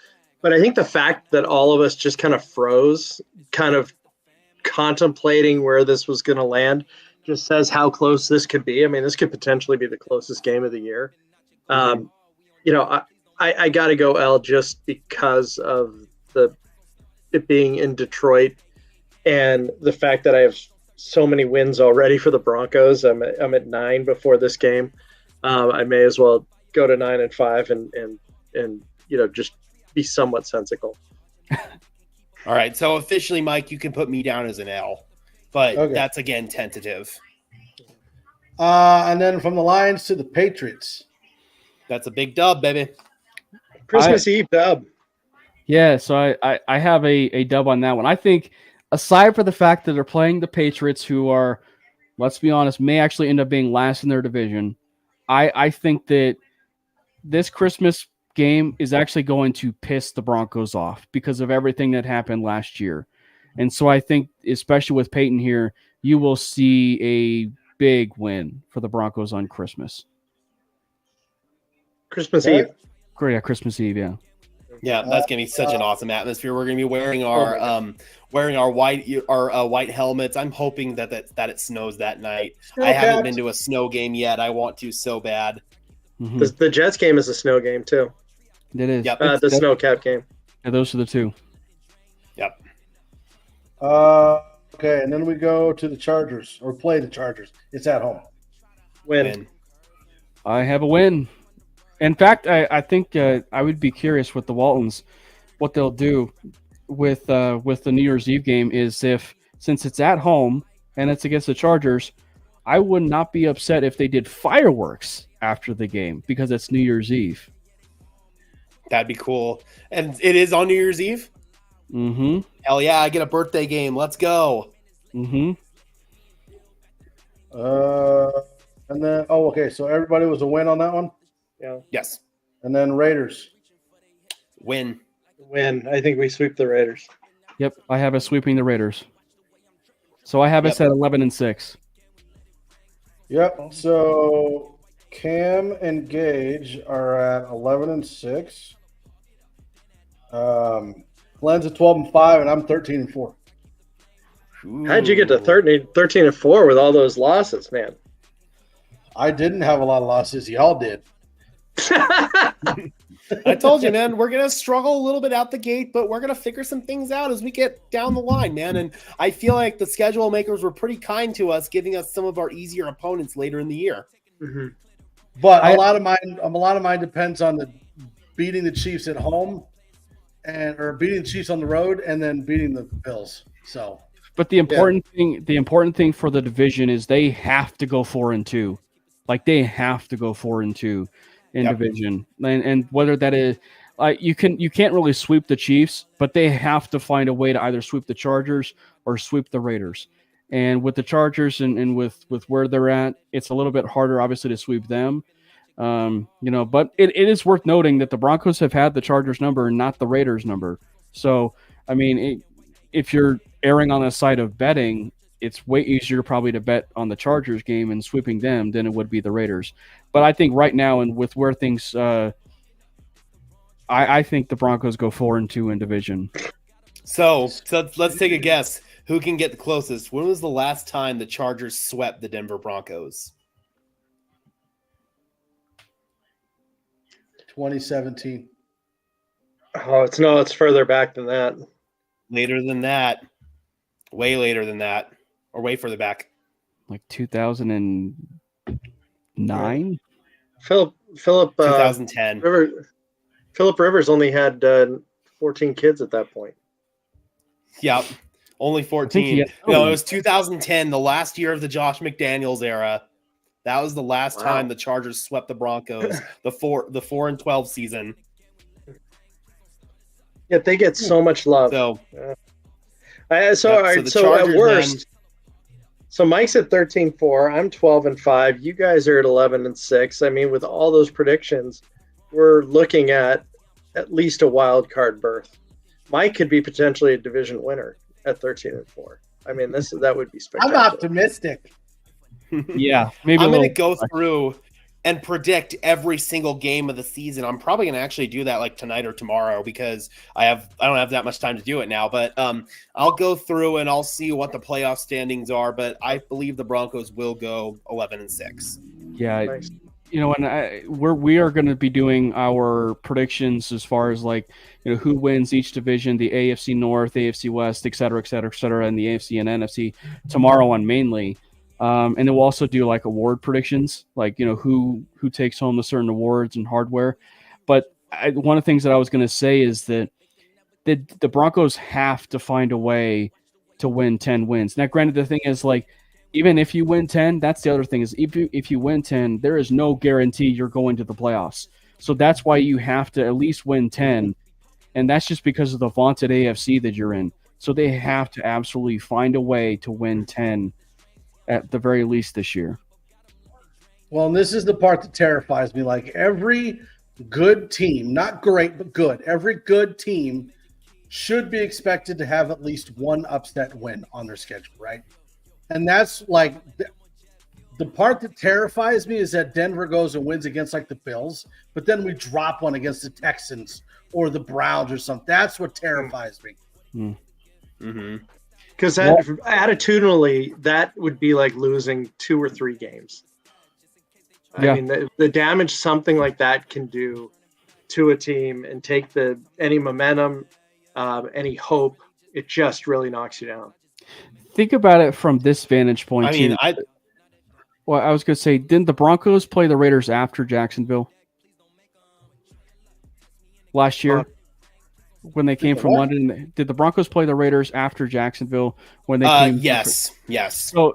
but I think the fact that all of us just kind of froze, kind of contemplating where this was going to land, just says how close this could be. I mean, this could potentially be the closest game of the year. I got to go L just because of it being in Detroit and the fact that I have so many wins already for the Broncos. I'm at 9 before this game. I may as well go to 9-5 and just be somewhat sensical. All right, so officially, Mike, you can put me down as an L, but That's again tentative. And then from the Lions to the Patriots, that's a big dub, baby. Christmas Eve dub. Yeah, so I have a dub on that one. I think aside for the fact that they're playing the Patriots, who are, let's be honest, may actually end up being last in their division, I think that this Christmas game is actually going to piss the Broncos off because of everything that happened last year. And so I think, especially with Peyton here, you will see a big win for the Broncos on Christmas. Christmas Eve. Great, yeah, Christmas Eve, yeah. Yeah, that's gonna be such an awesome atmosphere. We're gonna be wearing our white helmets. I'm hoping that it snows that night. I haven't been to a snow game yet. I want to so bad. Mm-hmm. The Jets game is a snow game too. It is. Yep. The snow cap game. Yeah, those are the two. Yep. Okay, and then we go to the Chargers, or play the Chargers. It's at home. Win. I have a win. In fact, I think I would be curious with the Waltons, what they'll do with the New Year's Eve game is since it's at home and it's against the Chargers, I would not be upset if they did fireworks after the game because it's New Year's Eve. That'd be cool. And it is on New Year's Eve? Mm-hmm. Hell yeah, I get a birthday game. Let's go. Mm-hmm. And then, okay, so everybody was a win on that one? Yeah. Yes. And then Raiders. Win. I think we sweep the Raiders. Yep, I have us sweeping the Raiders. So I have us at 11-6. Yep, so Cam and Gage are at 11-6. Glenn's at 12-5, and I'm 13-4. How'd you get to 13-4 with all those losses, man? I didn't have a lot of losses. Y'all did. I told you, man, we're going to struggle a little bit out the gate, but we're going to figure some things out as we get down the line, man. And I feel like the schedule makers were pretty kind to us, giving us some of our easier opponents later in the year. Mm-hmm. But a lot of mine depends on the beating the Chiefs at home or beating the Chiefs on the road and then beating the Bills. So, but the important thing for the division is they have to go 4-2. Like they have to go 4-2 in division, and whether that is you can't really sweep the Chiefs, but they have to find a way to either sweep the Chargers or sweep the Raiders. And with the Chargers and with where they're at, it's a little bit harder, obviously, to sweep them. But it is worth noting that the Broncos have had the Chargers number and not the Raiders number. So, I mean, if you're erring on the side of betting, it's way easier probably to bet on the Chargers game and sweeping them than it would be the Raiders. But I think right now, and with where things, I think the Broncos go 4-2 in division. So let's take a guess. Who can get the closest? When was the last time the Chargers swept the Denver Broncos? 2017. Oh, it's further back than that. Later than that. Way later than that. Or way further back. Like 2009? Philip 2010. Philip Rivers only had 14 kids at that point. Yep. Only 14. No, it was 2010, the last year of the Josh McDaniels era. That was the last time the Chargers swept the Broncos, the 4-12 season. Yet they get so much love. So, so at worst, so Mike's at 13-4. I'm 12-5. You guys are at 11-6. I mean, with all those predictions, we're looking at least a wild card berth. Mike could be potentially a division winner at 13-4. I mean, that would be spectacular. I'm optimistic. Yeah, maybe I'm going to go through and predict every single game of the season. I'm probably going to actually do that like tonight or tomorrow because I don't have that much time to do it now. But I'll go through and I'll see what the playoff standings are. But I believe the Broncos will go 11-6. Yeah, Nice. you know, and we are going to be doing our predictions as far as like, you know, who wins each division, the AFC North, AFC West, et cetera, and the AFC and NFC tomorrow on Mainly. And then we'll also do like award predictions, like, you know, who takes home the certain awards and hardware. But one of the things that I was going to say is that the Broncos have to find a way to win 10 wins. Now, granted, the thing is, like, even if you win 10, that's the other thing is if you win 10, there is no guarantee you're going to the playoffs. So that's why you have to at least win 10. And that's just because of the vaunted AFC that you're in. So they have to absolutely find a way to win 10 at the very least this year. Well, and this is the part that terrifies me. Like every good team, not great, but good, every good team should be expected to have at least one upset win on their schedule, right? And that's like the part that terrifies me is that Denver goes and wins against like the Bills, but then we drop one against the Texans or the Browns or something. That's what terrifies me. Mm-hmm. Because attitudinally, that would be like losing 2 or 3 games. I mean, the damage something like that can do to a team and take any momentum, any hope, it just really knocks you down. Think about it from this vantage point. I mean, I was going to say, didn't the Broncos play the Raiders after Jacksonville last year when they came from London? Did the Broncos play the Raiders after Jacksonville when they came? Yes.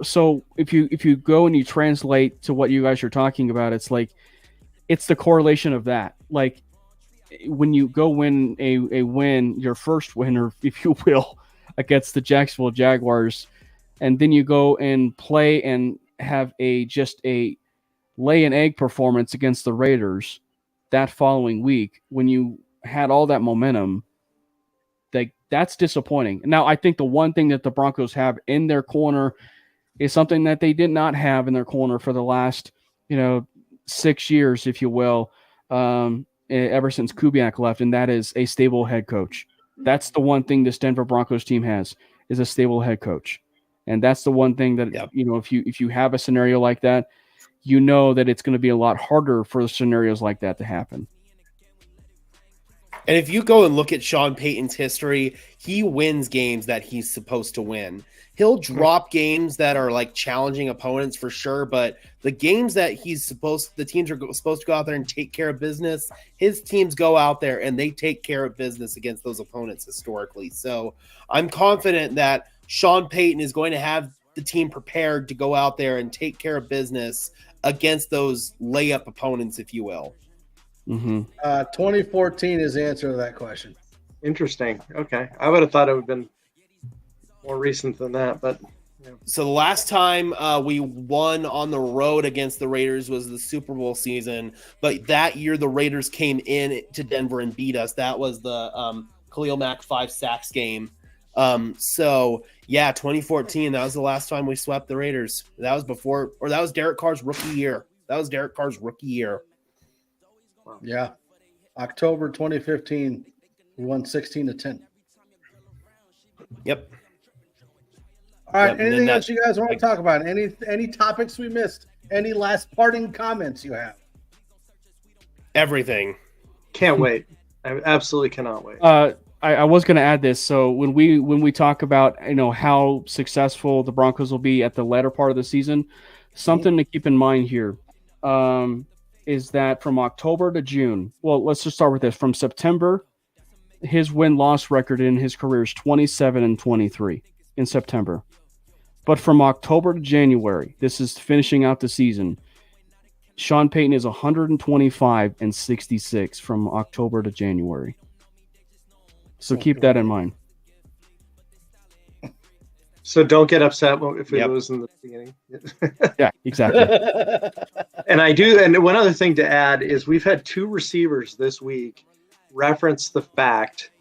So if you go and you translate to what you guys are talking about, it's like it's the correlation of that. Like when you go win a win, your first win, or if you will, against the Jacksonville Jaguars, and then you go and play and have a lay an egg performance against the Raiders that following week when you had all that momentum, that's disappointing. Now, I think the one thing that the Broncos have in their corner is something that they did not have in their corner for the last, 6 years, if you will, ever since Kubiak left, and that is a stable head coach. That's the one thing this Denver Broncos team has, is a stable head coach. And that's the one thing that, if you have a scenario like that, you know that it's going to be a lot harder for scenarios like that to happen. And if you go and look at Sean Payton's history, he wins games that he's supposed to win. He'll drop games that are like challenging opponents for sure, but the games that the teams are supposed to go out there and take care of business, his teams go out there and they take care of business against those opponents historically. So I'm confident that Sean Payton is going to have the team prepared to go out there and take care of business against those layup opponents, if you will. 2014 is the answer to that question. Interesting. Okay. I would have thought it would have been more recent than that, but So the last time we won on the road against the Raiders was the Super Bowl season, but that year the Raiders came in to Denver and beat us. That was the Khalil Mack 5 sacks game. So yeah, 2014, that was the last time we swept the Raiders. That was that was Derek Carr's rookie year. Yeah. October 2015, we won 16-10. Yep. All right. Yep, and Anything then else you guys want to talk about? Any topics we missed? Any last parting comments you have? Everything. Can't wait. I absolutely cannot wait. I was going to add this. So when we talk about how successful the Broncos will be at the latter part of the season, something to keep in mind here is that from October to June. Well, let's just start with this. From September, his win-loss record in his career is 27-23 in September. But from October to January, this is finishing out the season. Sean Payton is 125-66 from October to January. So keep that in mind. So don't get upset if we lose in the beginning. Yeah, exactly. And one other thing to add is we've had 2 receivers this week reference the fact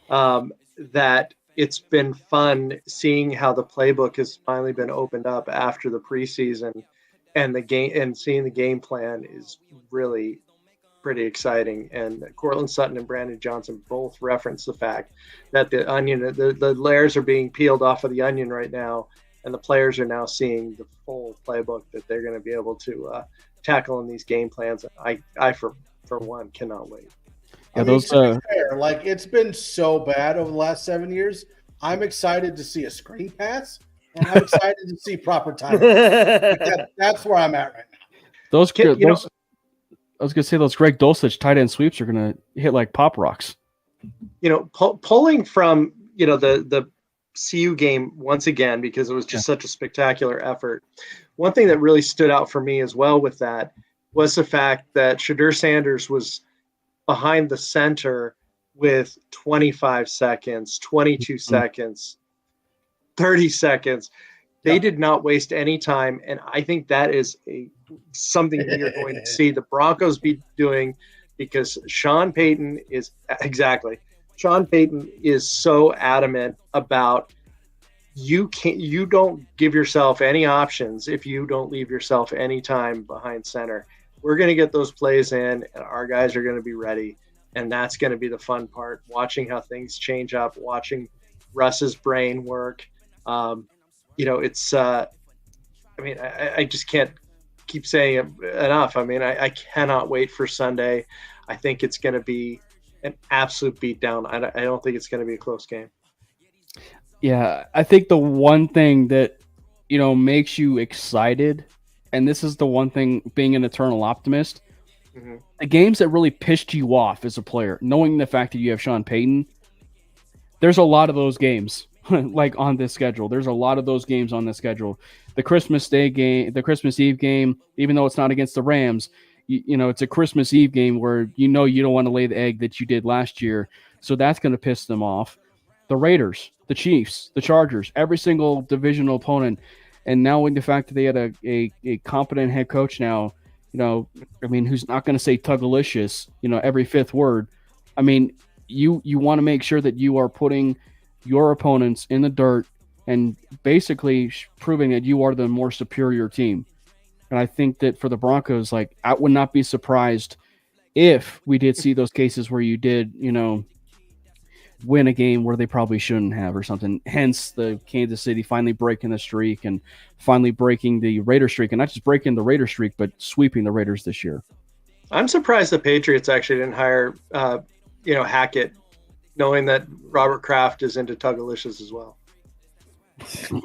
that it's been fun seeing how the playbook has finally been opened up after the preseason, and the game, and seeing the game plan is really pretty exciting. And Cortland Sutton and Brandon Johnson both reference the fact that the layers are being peeled off of the onion right now, and the players are now seeing the full playbook that they're going to be able to tackle in these game plans. I for one cannot wait. Yeah, it's been so bad over the last 7 years. I'm excited to see a screen pass, and I'm excited to see proper timing. That's where I'm at right now. I was going to say those Greg Dulcich tight end sweeps are going to hit like pop rocks. Pulling from the CU game once again, because it was just such a spectacular effort. One thing that really stood out for me as well with that was the fact that Shadur Sanders was behind the center with 25 seconds, 22 seconds, 30 seconds. They did not waste any time, and I think that is something we are going to see the Broncos be doing, because Sean Payton is so adamant about you don't give yourself any options if you don't leave yourself any time behind center. We're going to get those plays in, and our guys are going to be ready, and that's going to be the fun part, watching how things change up, watching Russ's brain work. It's I just can't keep saying it enough. I cannot wait for Sunday. I think it's going to be an absolute beatdown. I don't think it's going to be a close game. Yeah, I think the one thing that makes you excited, and this is the one thing, being an eternal optimist, the games that really pissed you off as a player, knowing the fact that you have Sean Payton, there's a lot of those games like on this schedule. There's a lot of those games on the schedule. The Christmas Day game, the Christmas Eve game, even though it's not against the Rams, it's a Christmas Eve game where you don't want to lay the egg that you did last year. So that's going to piss them off. The Raiders, the Chiefs, the Chargers, every single divisional opponent. And now with the fact that they had a competent head coach now, who's not going to say Tugalicious, every fifth word. You want to make sure that you are putting your opponents in the dirt and basically proving that you are the more superior team. And I think that for the Broncos, I would not be surprised if we did see those cases where you did, win a game where they probably shouldn't have or something. Hence the Kansas City finally breaking the streak and finally breaking the Raider streak, and not just breaking the Raider streak, but sweeping the Raiders this year. I'm surprised the Patriots actually didn't hire, Hackett, knowing that Robert Kraft is into Tugalicious as well. So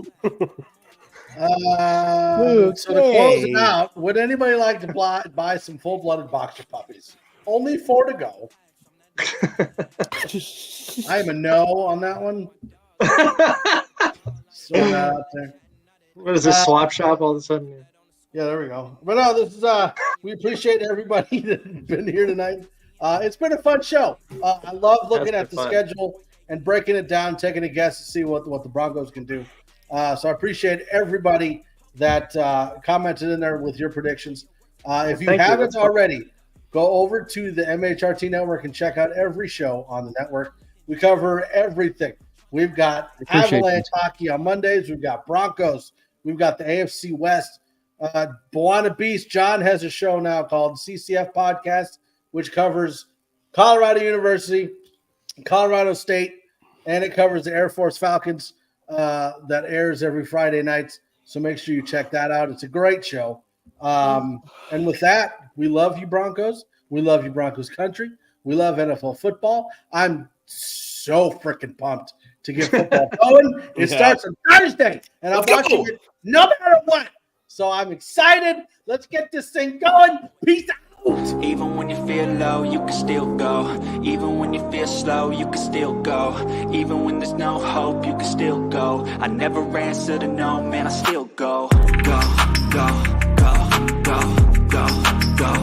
to close it out, would anybody like to buy some full-blooded boxer puppies? Only 4 to go. I am a no on that one. So out there. What is this, swap shop all of a sudden? Yeah, there we go. But no, this is we appreciate everybody that's been here tonight. It's been a fun show. I love looking at the schedule and breaking it down, taking a guess to see what the Broncos can do. So I appreciate everybody that commented in there with your predictions. If you haven't already, go over to the MHRT network and check out every show on the network. We cover everything We've got Avalanche hockey on Mondays. We've got Broncos. We've got the AFC West. Buona Beast, John has a show now called CCF Podcast, which covers Colorado University, Colorado State, and it covers the Air Force Falcons that airs every Friday night. So make sure you check that out. It's a great show. And with that, we love you, Broncos. We love you, Broncos country. We love NFL football. I'm so freaking pumped to get football going. It starts on Thursday, and I'm watching it no matter what. So I'm excited. Let's get this thing going. Peace out. Even when you feel low, you can still go. Even when you feel slow, you can still go. Even when there's no hope, you can still go. I never answer to no, man, I still go. Go, go, go, go, go, go.